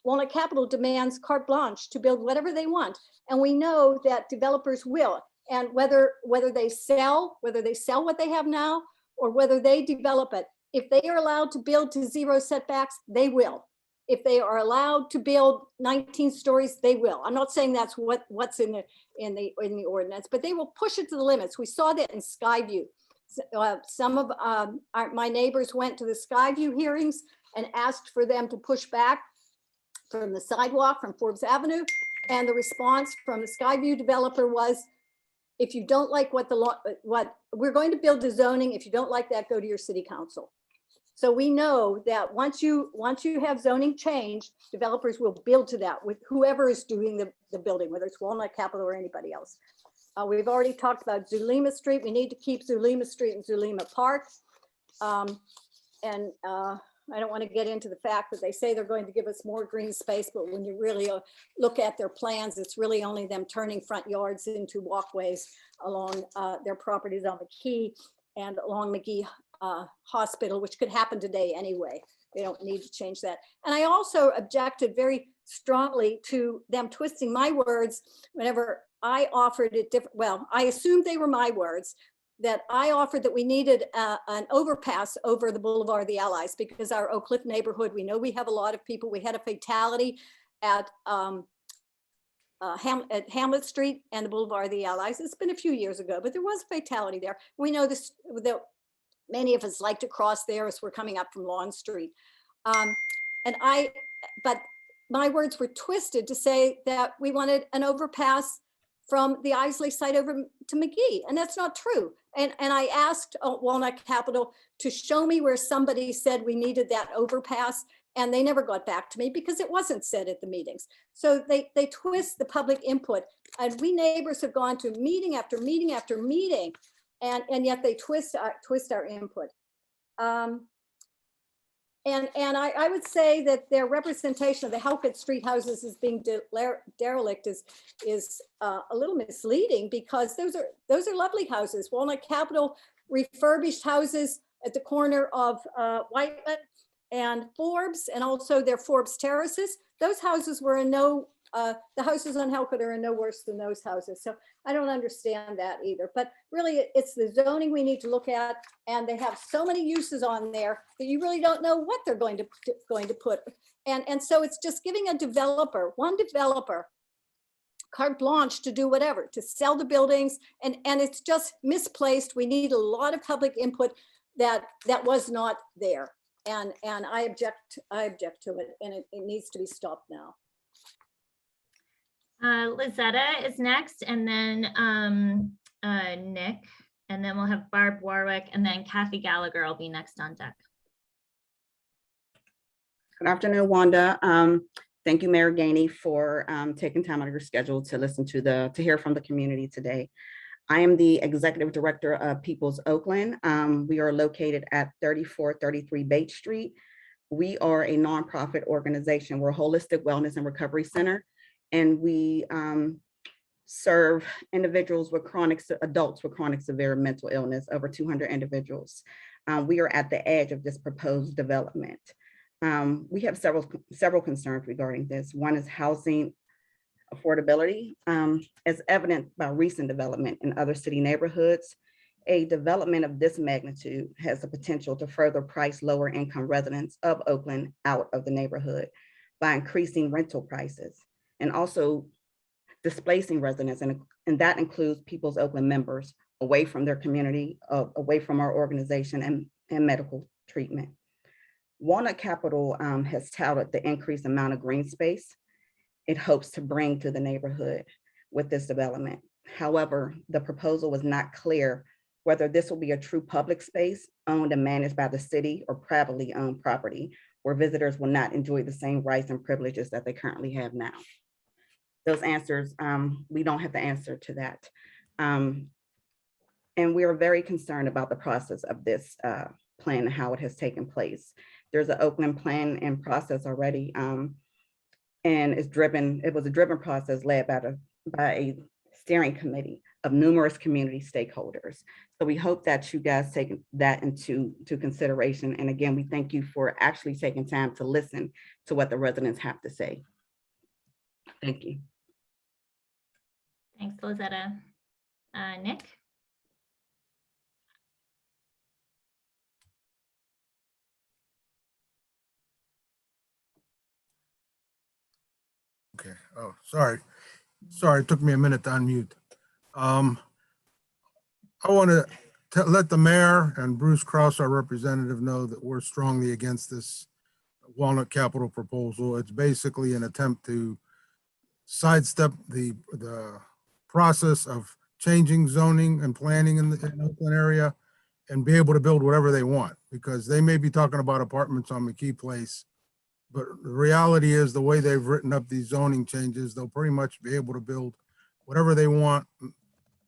Speaker 13: Walnut Capital demands carte blanche to build whatever they want. And we know that developers will. And whether they sell what they have now or whether they develop it, if they are allowed to build to 0 setbacks, they will. If they are allowed to build 19 stories, they will. I'm not saying that's what's in the ordinance, but they will push it to the limits. We saw that in Skyview. Some of my neighbors went to the Skyview hearings and asked for them to push back from the sidewalk from Forbes Avenue. And the response from the Skyview developer was, if you don't like what we're going to build the zoning, if you don't like that, go to your city council. So we know that once you have zoning change, developers will build to that with whoever is doing the building, whether it's Walnut Capital or anybody else. We've already talked about Zulema Street. We need to keep Zulema Street and Zulema Park. I don't want to get into the fact that they say they're going to give us more green space, but when you really look at their plans, it's really only them turning front yards into walkways along their properties on McKee and along McGee Hospital, which could happen today anyway. They don't need to change that. And I also objected very strongly to them twisting my words whenever I offered it different. Well, I assumed they were my words, that I offered that we needed an overpass over the Boulevard of the Allies because our Oak Cliff neighborhood, we know we have a lot of people. We had a fatality at Hamlet Street and the Boulevard of the Allies. It's been a few years ago, but there was a fatality there. We know this, that many of us like to cross there as we're coming up from Lawn Street. But my words were twisted to say that we wanted an overpass from the Isley site over to McGee, and that's not true. And I asked Walnut Capital to show me where somebody said we needed that overpass, and they never got back to me because it wasn't said at the meetings. So they twist the public input, and we neighbors have gone to meeting after meeting after meeting, and yet they twist our input. And I would say that their representation of the Halkett Street houses as being derelict is a little misleading because those are lovely houses. Walnut Capital refurbished houses at the corner of Whiteman and Forbes, and also their Forbes terraces. Those houses were in no, the houses on Halkett are in no worse than those houses. So I don't understand that either. But really, it's the zoning we need to look at, and they have so many uses on there that you really don't know what they're going to put. And so it's just giving one developer, carte blanche to do whatever, to sell the buildings, and it's just misplaced. We need a lot of public input that was not there. And I object to it, and it needs to be stopped now.
Speaker 1: Lizetta is next, and then Nick, and then we'll have Barb Warwick, and then Kathy Gallagher will be next on deck.
Speaker 14: Good afternoon, Wanda. Thank you, Mayor Gainey, for taking time out of your schedule to listen to hear from the community today. I am the Executive Director of People's Oakland. We are located at 3433 Bates Street. We are a nonprofit organization. We're a holistic wellness and recovery center, and we serve individuals with adults with chronic severe mental illness, over 200 individuals. We are at the edge of this proposed development. We have several concerns regarding this. One is housing affordability. As evident by recent development in other city neighborhoods, a development of this magnitude has the potential to further price lower income residents of Oakland out of the neighborhood by increasing rental prices and also displacing residents, and that includes People's Oakland members away from their community, away from our organization and medical treatment. Walnut Capital has touted the increased amount of green space it hopes to bring to the neighborhood with this development. However, the proposal was not clear whether this will be a true public space owned and managed by the city or privately owned property where visitors will not enjoy the same rights and privileges that they currently have now. Those answers, we don't have the answer to that. And we are very concerned about the process of this plan and how it has taken place. There's an Oakland plan in process already, and it was a driven process led by a steering committee of numerous community stakeholders. So we hope that you guys take that into consideration. And again, we thank you for actually taking time to listen to what the residents have to say. Thank you.
Speaker 1: Thanks, Lizetta. Nick?
Speaker 11: Okay. Oh, sorry. Sorry, it took me a minute to unmute. I want to let the mayor and Bruce Krause, our representative, know that we're strongly against this Walnut Capital proposal. It's basically an attempt to sidestep the process of changing zoning and planning in the Oakland area and be able to build whatever they want, because they may be talking about apartments on McKee Place, but the reality is the way they've written up these zoning changes, they'll pretty much be able to build whatever they want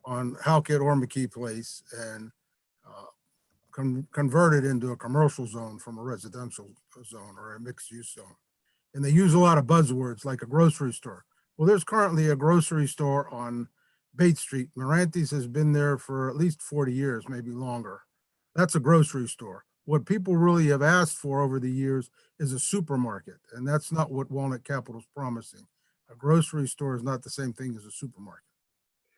Speaker 11: on Halkett or McKee Place and convert it into a commercial zone from a residential zone or a mixed use zone. And they use a lot of buzzwords like a grocery store. Well, there's currently a grocery store on Bates Street. Moranti's has been there for at least 40 years, maybe longer. That's a grocery store. What people really have asked for over the years is a supermarket, and that's not what Walnut Capital is promising. A grocery store is not the same thing as a supermarket.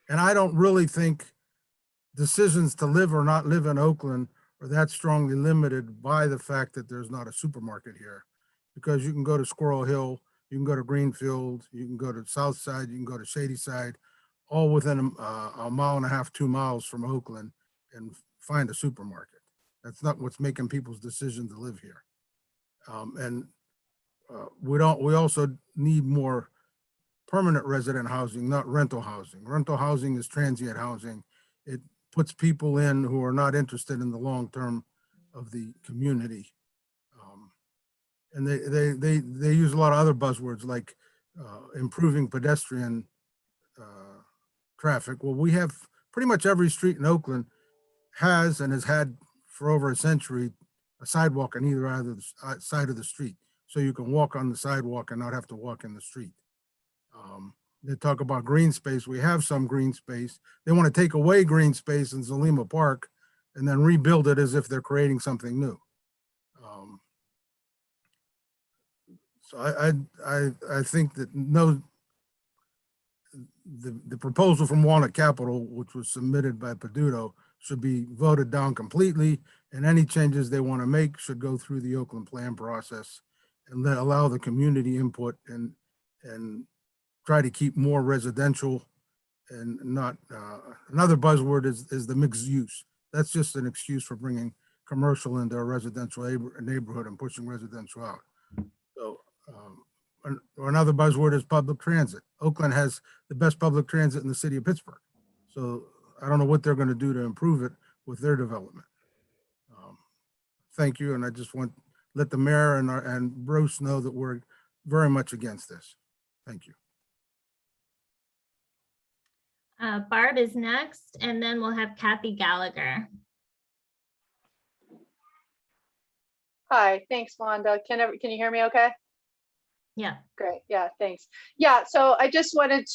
Speaker 11: And I don't really think decisions to live or not live in Oakland are that strongly limited by the fact that there's not a supermarket here, because you can go to Squirrel Hill, you can go to Greenfield, you can go to South Side, you can go to Shady Side, all within a mile and a half, 2 miles from Oakland, and find a supermarket. That's not what's making people's decision to live here. We also need more permanent resident housing, not rental housing. Rental housing is transient housing. It puts people in who are not interested in the long term of the community. And they use a lot of other buzzwords like improving pedestrian traffic. Well, we have pretty much every street in Oakland has and has had for over a century a sidewalk on either side of the street, so you can walk on the sidewalk and not have to walk in the street. They talk about green space. We have some green space. They want to take away green space in Zalima Park and then rebuild it as if they're creating something new. So I think that the proposal from Walnut Capital, which was submitted by Peduto, should be voted down completely, and any changes they want to make should go through the Oakland plan process and allow the community input and try to keep more residential and not, another buzzword is the mixed use. That's just an excuse for bringing commercial into a residential neighborhood and pushing residential out. So, or another buzzword is public transit. Oakland has the best public transit in the city of Pittsburgh. So I don't know what they're going to do to improve it with their development. Thank you. And I just want to let the mayor and Bruce know that we're very much against this. Thank you.
Speaker 1: Barb is next, and then we'll have Kathy Gallagher.
Speaker 15: Hi, thanks, Wanda. Can you hear me okay?
Speaker 1: Yeah.
Speaker 15: Great. Yeah, thanks. Yeah, so I just wanted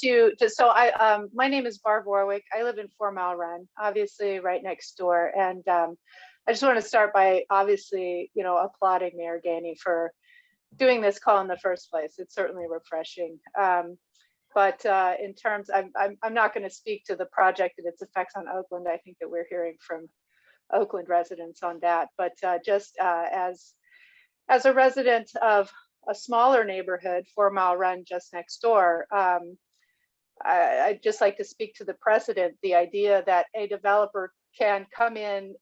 Speaker 15: my name is Barb Warwick. I live in 4 Mile Run, obviously right next door. And I just want to start by obviously, applauding Mayor Gainey for doing this call in the first place. It's certainly refreshing. But in terms, I'm not going to speak to the project and its effects on Oakland. I think that we're hearing from Oakland residents on that. But just as a resident of a smaller neighborhood, 4 Mile Run just next door, I'd just like to speak to the precedent, the idea that a developer can come in,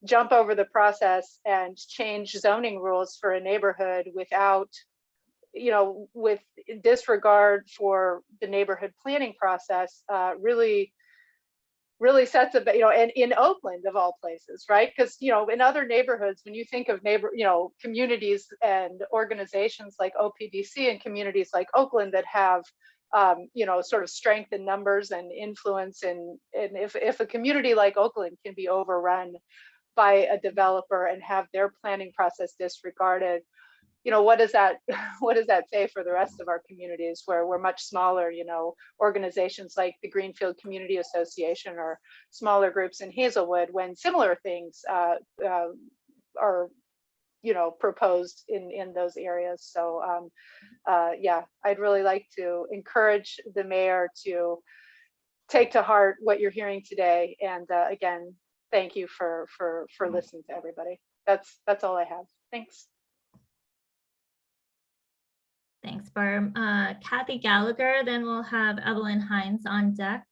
Speaker 15: jump over the process and change zoning rules for a neighborhood without with disregard for the neighborhood planning process, really sets a, and in Oakland of all places, right? Because, in other neighborhoods, when you think of communities and organizations like OPDC and communities like Oakland that have, sort of strength in numbers and influence, and if a community like Oakland can be overrun by a developer and have their planning process disregarded, what does that say for the rest of our communities where we're much smaller, organizations like the Greenfield Community Association or smaller groups in Hazelwood, when similar things are proposed in those areas. So yeah, I'd really like to encourage the mayor to take to heart what you're hearing today. And again, thank you for listening to everybody. That's all I have. Thanks.
Speaker 1: Thanks, Barb. Kathy Gallagher, then we'll have Evelyn Hines on deck.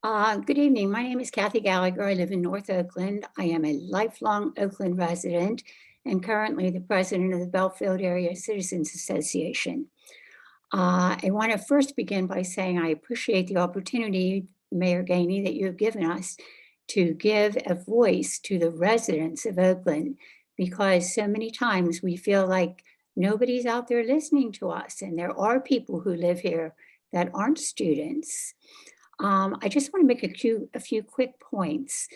Speaker 16: Good evening. My name is Kathy Gallagher. I live in North Oakland. I am a lifelong Oakland resident and currently the president of the Belfield Area Citizens Association. I want to first begin by saying I appreciate the opportunity, Mayor Gainey, that you have given us to give a voice to the residents of Oakland, because so many times we feel like nobody's out there listening to us, and there are people who live here that aren't students. I just want to make a few quick points.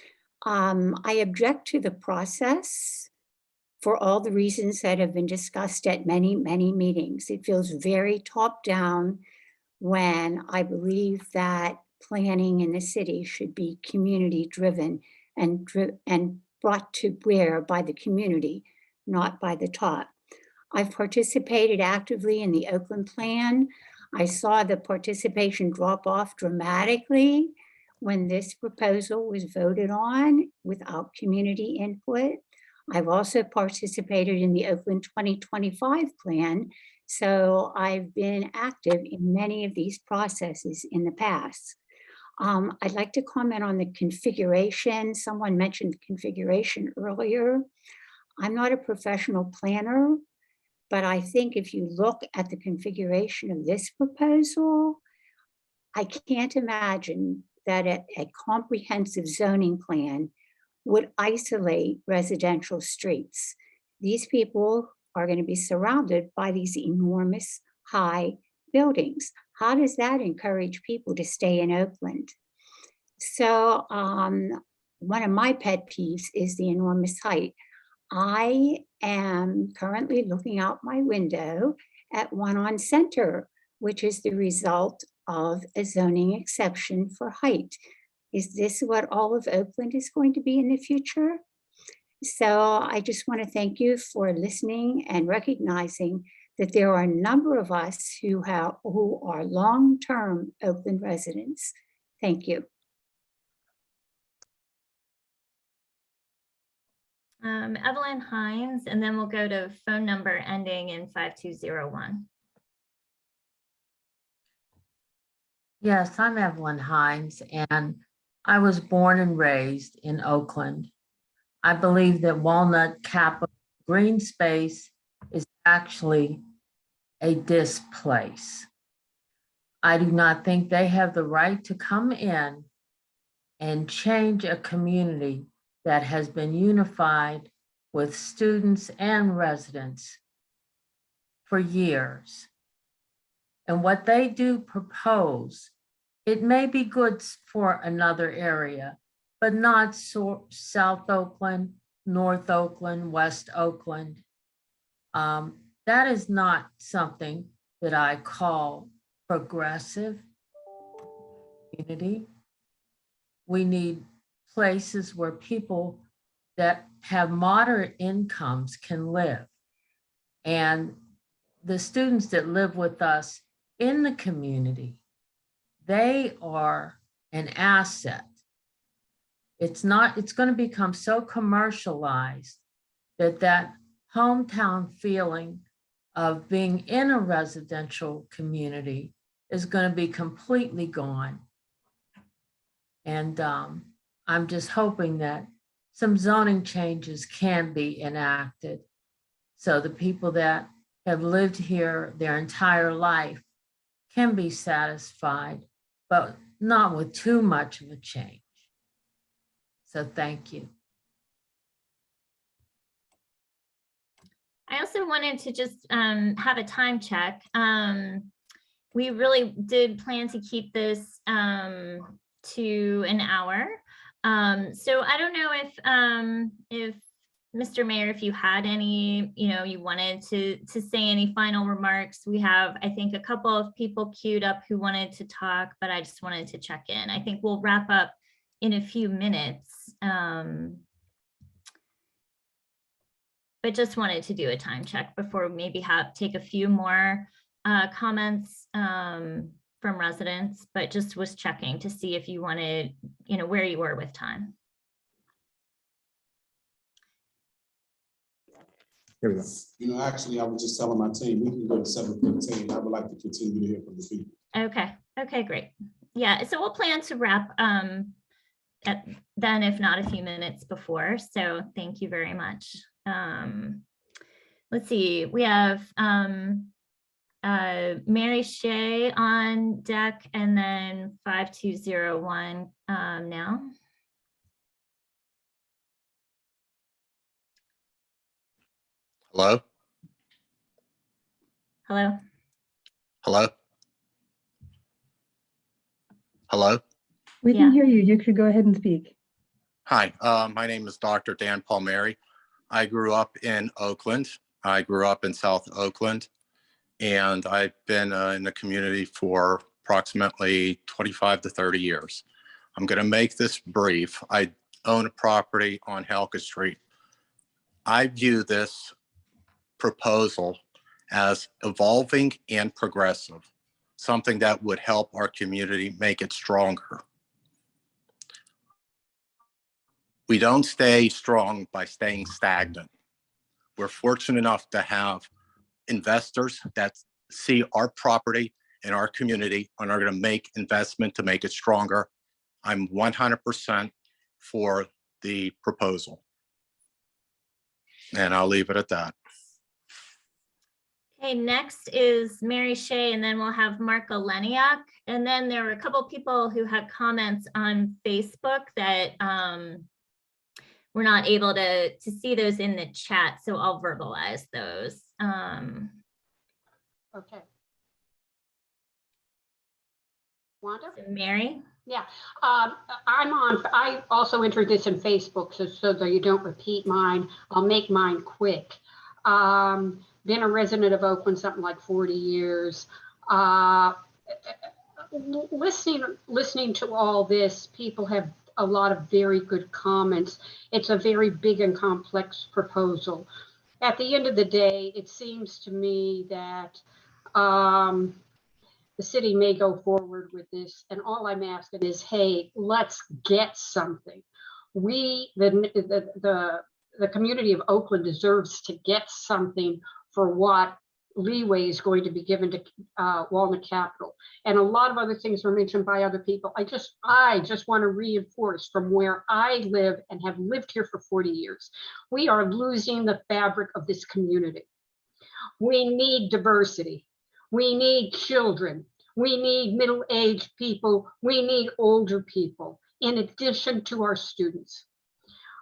Speaker 16: I object to the process for all the reasons that have been discussed at many, many meetings. It feels very top down when I believe that planning in the city should be community driven and brought to bear by the community, not by the top. I've participated actively in the Oakland plan. I saw the participation drop off dramatically when this proposal was voted on without community input. I've also participated in the Oakland 2025 plan, so I've been active in many of these processes in the past. I'd like to comment on the configuration. Someone mentioned configuration earlier. I'm not a professional planner, but I think if you look at the configuration of this proposal, I can't imagine that a comprehensive zoning plan would isolate residential streets. These people are going to be surrounded by these enormous high buildings. How does that encourage people to stay in Oakland? So one of my pet peeves is the enormous height. I am currently looking out my window at One on Center, which is the result of a zoning exception for height. Is this what all of Oakland is going to be in the future? So I just want to thank you for listening and recognizing that there are a number of us who are long-term Oakland residents. Thank you.
Speaker 1: Evelyn Hines, and then we'll go to phone number ending in 5201.
Speaker 17: Yes, I'm Evelyn Hines, and I was born and raised in Oakland. I believe that Walnut Capital green space is actually a displace. I do not think they have the right to come in and change a community that has been unified with students and residents for years. And what they do propose, it may be good for another area, but not South Oakland, North Oakland, West Oakland. That is not something that I call progressive community. We need places where people that have moderate incomes can live. And the students that live with us in the community, they are an asset. It's going to become so commercialized that hometown feeling of being in a residential community is going to be completely gone. And I'm just hoping that some zoning changes can be enacted so the people that have lived here their entire life can be satisfied, but not with too much of a change. So thank you.
Speaker 1: I also wanted to just have a time check. We really did plan to keep this to an hour. So I don't know if Mr. Mayor, if you had any, you wanted to say any final remarks. We have, I think, a couple of people queued up who wanted to talk, but I just wanted to check in. I think we'll wrap up in a few minutes. But just wanted to do a time check before we maybe take a few more comments from residents, but just was checking to see if you wanted, where you were with time.
Speaker 2: Here we go. Actually, I was just telling my team, we can go to 7:15. I would like to continue to hear from the people.
Speaker 1: Okay, great. Yeah, so we'll plan to wrap then, if not a few minutes before. So thank you very much. Let's see, we have Mary Shea on deck, and then 5201 now.
Speaker 18: Hello?
Speaker 1: Hello?
Speaker 18: Hello? Hello?
Speaker 4: We can hear you. You could go ahead and speak.
Speaker 18: Hi, my name is Dr. Dan Palmieri. I grew up in Oakland. I grew up in South Oakland, and I've been in the community for approximately 25 to 30 years. I'm going to make this brief. I own a property on Halka Street. I view this proposal as evolving and progressive, something that would help our community make it stronger. We don't stay strong by staying stagnant. We're fortunate enough to have investors that see our property in our community and are going to make investment to make it stronger. I'm 100% for the proposal. And I'll leave it at that.
Speaker 1: Okay, next is Mary Shea, and then we'll have Mark Oleniak. And then there were a couple people who had comments on Facebook that we're not able to see those in the chat, so I'll verbalize those.
Speaker 19: Okay. Wanda?
Speaker 1: Mary?
Speaker 19: Yeah, I also entered this in Facebook, so that you don't repeat mine. I'll make mine quick. Been a resident of Oakland something like 40 years. Listening to all this, people have a lot of very good comments. It's a very big and complex proposal. At the end of the day, it seems to me that the city may go forward with this, and all I'm asking is, hey, let's get something. We, the community of Oakland, deserves to get something for what leeway is going to be given to Walnut Capital. And a lot of other things were mentioned by other people. I just want to reinforce from where I live and have lived here for 40 years. We are losing the fabric of this community. We need diversity. We need children. We need middle-aged people. We need older people, in addition to our students.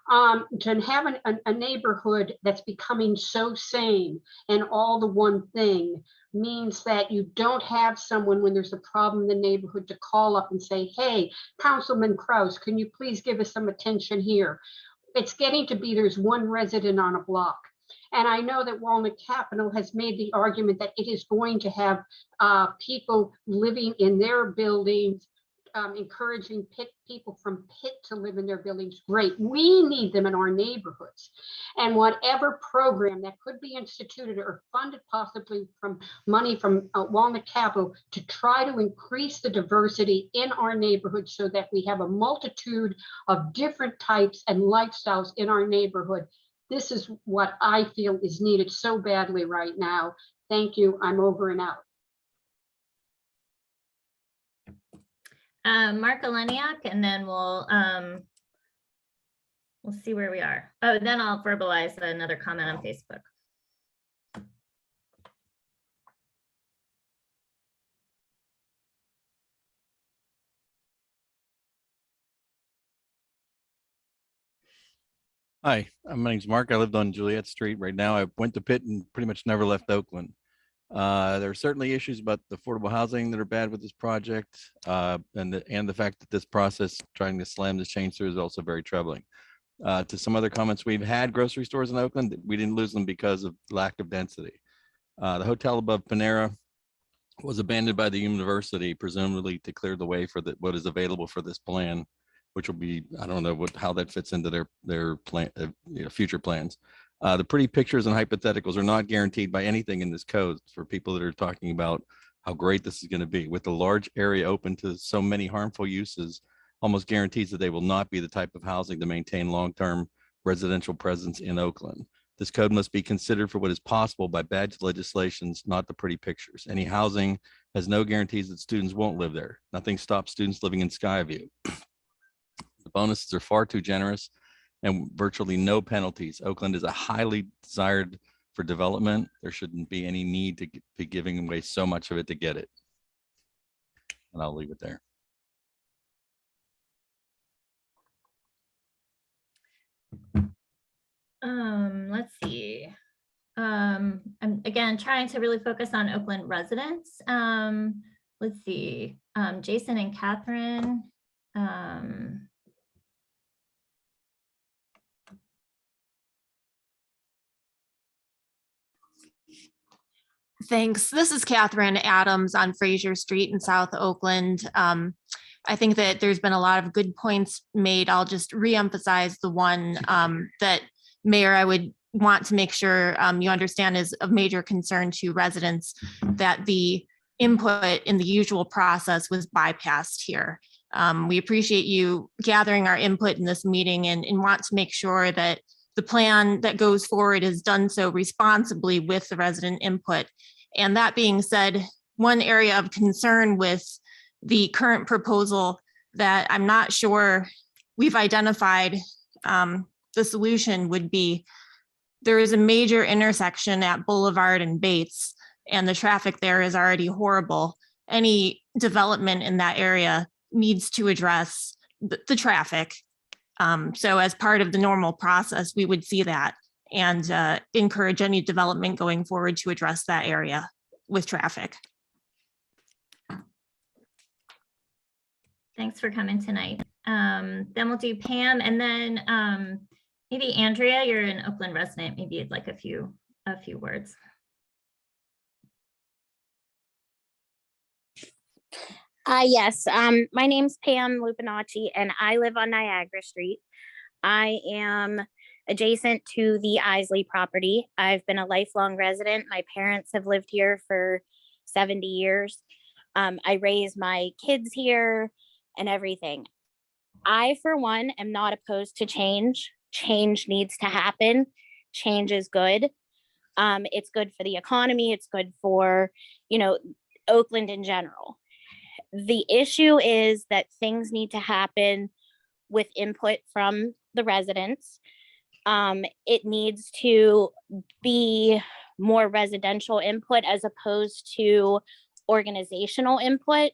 Speaker 19: To have a neighborhood that's becoming so sane and all the one thing means that you don't have someone when there's a problem in the neighborhood to call up and say, hey, Councilman Kraus, can you please give us some attention here? It's getting to be there's one resident on a block. And I know that Walnut Capital has made the argument that it is going to have people living in their buildings, encouraging people from Pitt to live in their buildings. Great. We need them in our neighborhoods. And whatever program that could be instituted or funded possibly from money from Walnut Capital to try to increase the diversity in our neighborhoods so that we have a multitude of different types and lifestyles in our neighborhood. This is what I feel is needed so badly right now. Thank you. I'm over and out.
Speaker 1: Mark Oleniak, and then we'll see where we are. Oh, then I'll verbalize another comment on Facebook.
Speaker 20: Hi, my name's Mark. I lived on Juliet Street. Right now, I went to Pitt and pretty much never left Oakland. There are certainly issues about the affordable housing that are bad with this project, and the fact that this process trying to slam this change through is also very troubling. To some other comments, we've had grocery stores in Oakland. We didn't lose them because of lack of density. The hotel above Panera was abandoned by the university, presumably to clear the way for what is available for this plan, which will be, I don't know how that fits into their plan, future plans. The pretty pictures and hypotheticals are not guaranteed by anything in this code for people that are talking about how great this is going to be. With the large area open to so many harmful uses, almost guarantees that they will not be the type of housing to maintain long-term residential presence in Oakland. This code must be considered for what is possible by badge legislations, not the pretty pictures. Any housing has no guarantees that students won't live there. Nothing stops students living in Skyview. The bonuses are far too generous and virtually no penalties. Oakland is a highly desired for development. There shouldn't be any need to be giving away so much of it to get it. And I'll leave it there.
Speaker 1: Let's see. I'm again trying to really focus on Oakland residents. Let's see. Jason and Catherine.
Speaker 21: Thanks. This is Catherine Adams on Fraser Street in South Oakland. I think that there's been a lot of good points made. I'll just reemphasize the one that, Mayor, I would want to make sure you understand is of major concern to residents, that the input in the usual process was bypassed here. We appreciate you gathering our input in this meeting and want to make sure that the plan that goes forward is done so responsibly with the resident input. And that being said, one area of concern with the current proposal that I'm not sure we've identified the solution would be, there is a major intersection at Boulevard and Bates, and the traffic there is already horrible. Any development in that area needs to address the traffic. So as part of the normal process, we would see that and encourage any development going forward to address that area with traffic.
Speaker 1: Thanks for coming tonight. Then we'll do Pam, and then maybe Andrea, you're an Oakland resident. Maybe you'd like a few words.
Speaker 22: Yes, my name's Pam Lupinacci and I live on Niagara Street. I am adjacent to the Isley property. I've been a lifelong resident. My parents have lived here for 70 years. I raised my kids here and everything. I, for one, am not opposed to change. Change needs to happen. Change is good. It's good for the economy. It's good for, Oakland in general. The issue is that things need to happen with input from the residents. It needs to be more residential input as opposed to organizational input,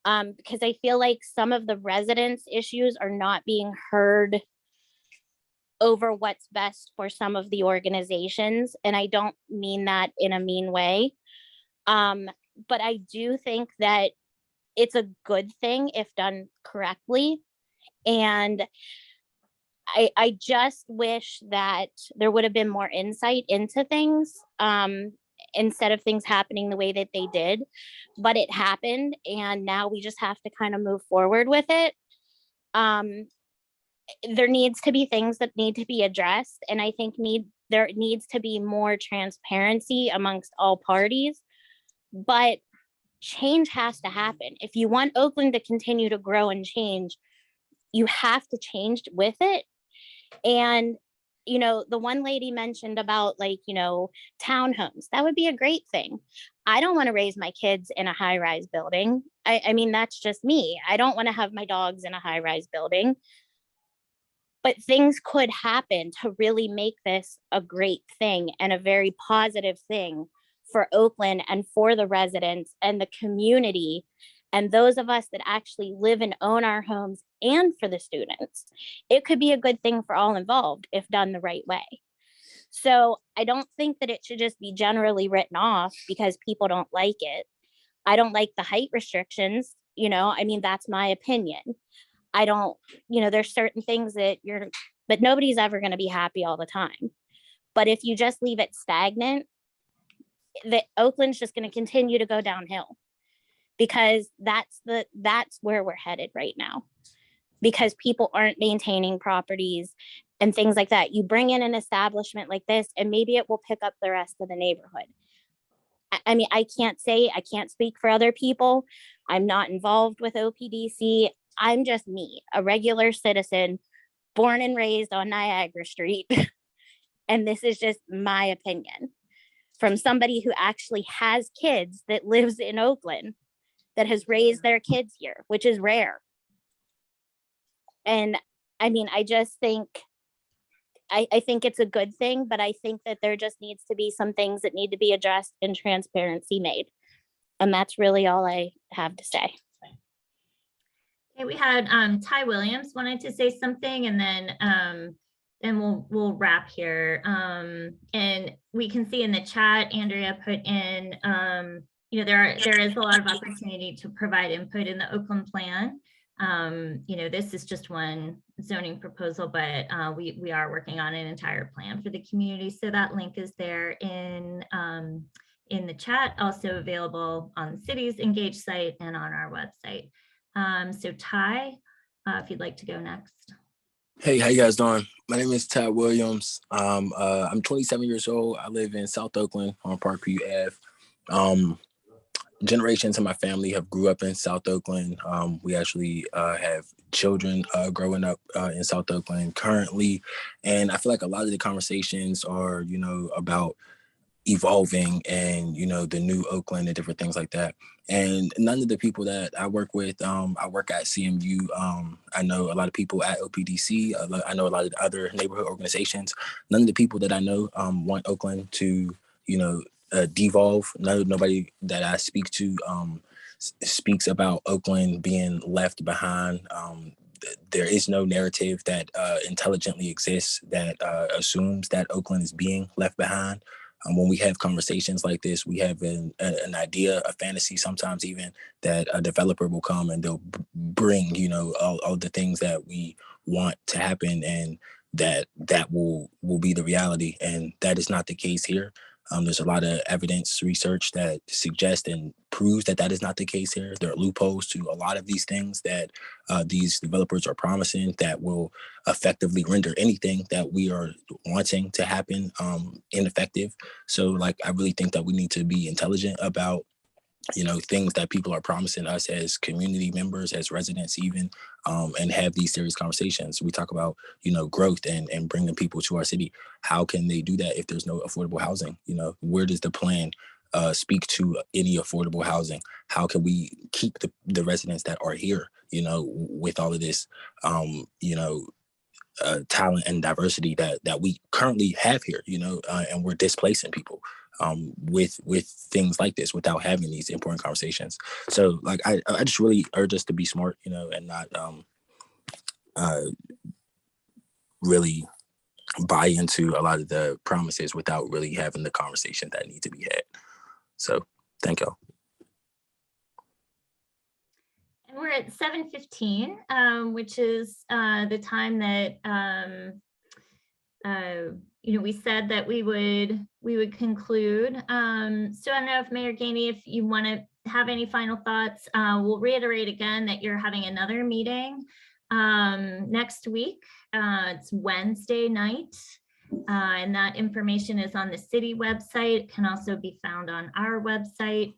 Speaker 22: because I feel like some of the residents' issues are not being heard over what's best for some of the organizations. And I don't mean that in a mean way. But I do think that it's a good thing if done correctly. And I just wish that there would have been more insight into things instead of things happening the way that they did. But it happened, and now we just have to kind of move forward with it. There needs to be things that need to be addressed, and I think there needs to be more transparency amongst all parties. But change has to happen. If you want Oakland to continue to grow and change, you have to change with it. And, you know, the one lady mentioned about like, you know, townhomes. That would be a great thing. I don't want to raise my kids in a high-rise building. I mean, that's just me. I don't want to have my dogs in a high-rise building. But things could happen to really make this a great thing and a very positive thing for Oakland and for the residents and the community and those of us that actually live and own our homes, and for the students. It could be a good thing for all involved if done the right way. So I don't think that it should just be generally written off because people don't like it. I don't like the height restrictions, you know, I mean, that's my opinion. I don't, you know, there's certain things that but nobody's ever going to be happy all the time. But if you just leave it stagnant, that Oakland's just going to continue to go downhill, because that's where we're headed right now, because people aren't maintaining properties and things like that. You bring in an establishment like this and maybe it will pick up the rest of the neighborhood. I mean, I can't speak for other people. I'm not involved with OPDC. I'm just me, a regular citizen, born and raised on Niagara Street. And this is just my opinion from somebody who actually has kids that lives in Oakland, that has raised their kids here, which is rare. And I mean, I just think, I think it's a good thing, but I think that there just needs to be some things that need to be addressed and transparency made. And that's really all I have to say.
Speaker 1: Okay, we had Ty Williams wanted to say something, and then we'll wrap here. And we can see in the chat, Andrea put in, you know, there is a lot of opportunity to provide input in the Oakland plan. You know, this is just one zoning proposal, but we are working on an entire plan for the community. So that link is there in the chat, also available on the city's Engage site and on our website. So Ty, if you'd like to go next.
Speaker 3: Hey, how you guys doing? My name is Ty Williams. I'm 27 years old. I live in South Oakland on Parkview Ave. Generations of my family have grew up in South Oakland. We actually have children growing up in South Oakland currently. And I feel like a lot of the conversations are, you know, about evolving and, you know, the new Oakland and different things like that. And none of the people that I work with, I work at CMU. I know a lot of people at OPDC. I know a lot of other neighborhood organizations. None of the people that I know want Oakland to, you know, devolve. Nobody that I speak to speaks about Oakland being left behind. There is no narrative that intelligently exists that assumes that Oakland is being left behind. When we have conversations like this, we have an idea, a fantasy, sometimes even that a developer will come and they'll bring, you know, all the things that we want to happen, and that will be the reality. And that is not the case here. There's a lot of evidence research that suggests and proves that that is not the case here. There are loopholes to a lot of these things that these developers are promising that will effectively render anything that we are wanting to happen ineffective. So like, I really think that we need to be intelligent about, you know, things that people are promising us as community members, as residents even, and have these serious conversations. We talk about, you know, growth and bringing people to our city. How can they do that if there's no affordable housing? You know, where does the plan speak to any affordable housing? How can we keep the residents that are here, you know, with all of this, you know, talent and diversity that we currently have here, you know, and we're displacing people with things like this without having these important conversations. So like, I just really urge us to be smart, you know, and not really buy into a lot of the promises without really having the conversations that need to be had. So thank y'all.
Speaker 1: And we're at 7:15, which is the time that you know, we said that we would conclude. So I don't know if Mayor Gainey, if you want to have any final thoughts. We'll reiterate again that you're having another meeting next week. It's Wednesday night, and that information is on the city website. It can also be found on our website.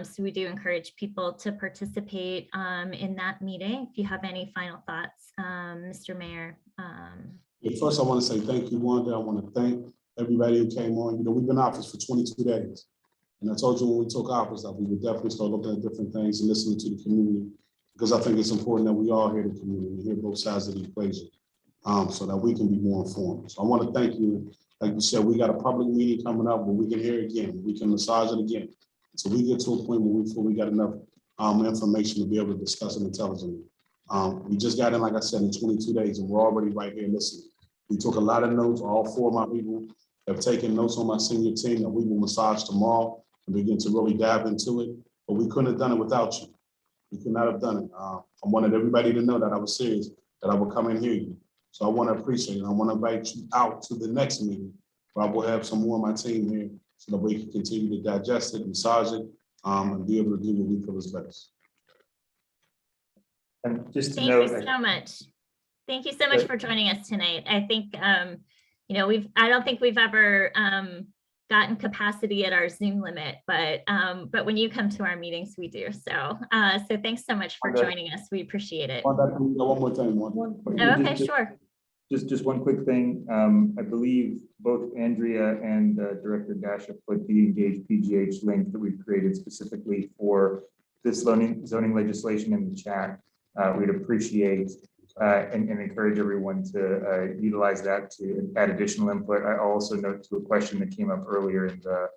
Speaker 1: So we do encourage people to participate in that meeting. If you have any final thoughts, Mr. Mayor,
Speaker 2: First, I want to say thank you, Wanda. I want to thank everybody who came on. You know, we've been in office for 22 days. And I told you when we took office that we would definitely start looking at different things and listening to the community, because I think it's important that we all hear the community, hear both sides of the equation, so that we can be more informed. So I want to thank you. Like you said, we got a public meeting coming up where we can hear it again, we can massage it again. So we get to a point where we feel we got enough information to be able to discuss it intelligently. We just got in, like I said, in 22 days, and we're already right here listening. We took a lot of notes. All 4 of my people have taken notes on my senior team that we will massage tomorrow and begin to really dive into it. But we couldn't have done it without you. We could not have done it. I wanted everybody to know that I was serious, that I would come and hear you. So I want to appreciate it. I want to invite you out to the next meeting where I will have some more of my team here so that we can continue to digest it, massage it, and be able to do what we feel is best.
Speaker 5: And just to
Speaker 1: Thank
Speaker 5: note,
Speaker 1: you so much. Thank you so much for joining us tonight. I think, you know, I don't think we've ever gotten capacity at our Zoom limit, but when you come to our meetings, we do. So, so thanks so much for joining us. We appreciate it.
Speaker 2: One more thing.
Speaker 1: Oh, okay, sure.
Speaker 5: Just one quick thing. I believe both Andrea and Director Dasha put the Engage PGH link that we've created specifically for this zoning legislation in the chat. We'd appreciate and encourage everyone to utilize that to add additional input. I also note to a question that came up earlier in the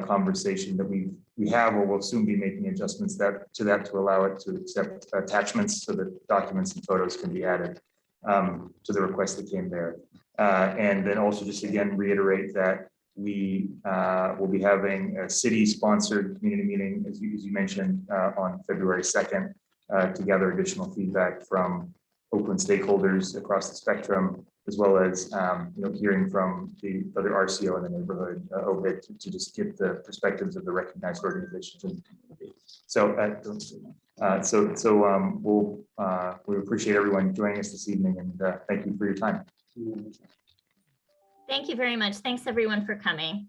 Speaker 5: conversation that we have, or will soon be making adjustments to that to allow it to accept attachments so that documents and photos can be added to the request that came there. And then also just again reiterate that we will be having a city-sponsored community meeting, as you mentioned, on February 2nd, to gather additional feedback from Oakland stakeholders across the spectrum, as well as hearing from the other RCO in the neighborhood, OPID, to just get the perspectives of the recognized organizations in the community. So, we appreciate everyone joining us this evening, and thank you for your time.
Speaker 1: Thank you very much. Thanks everyone for coming.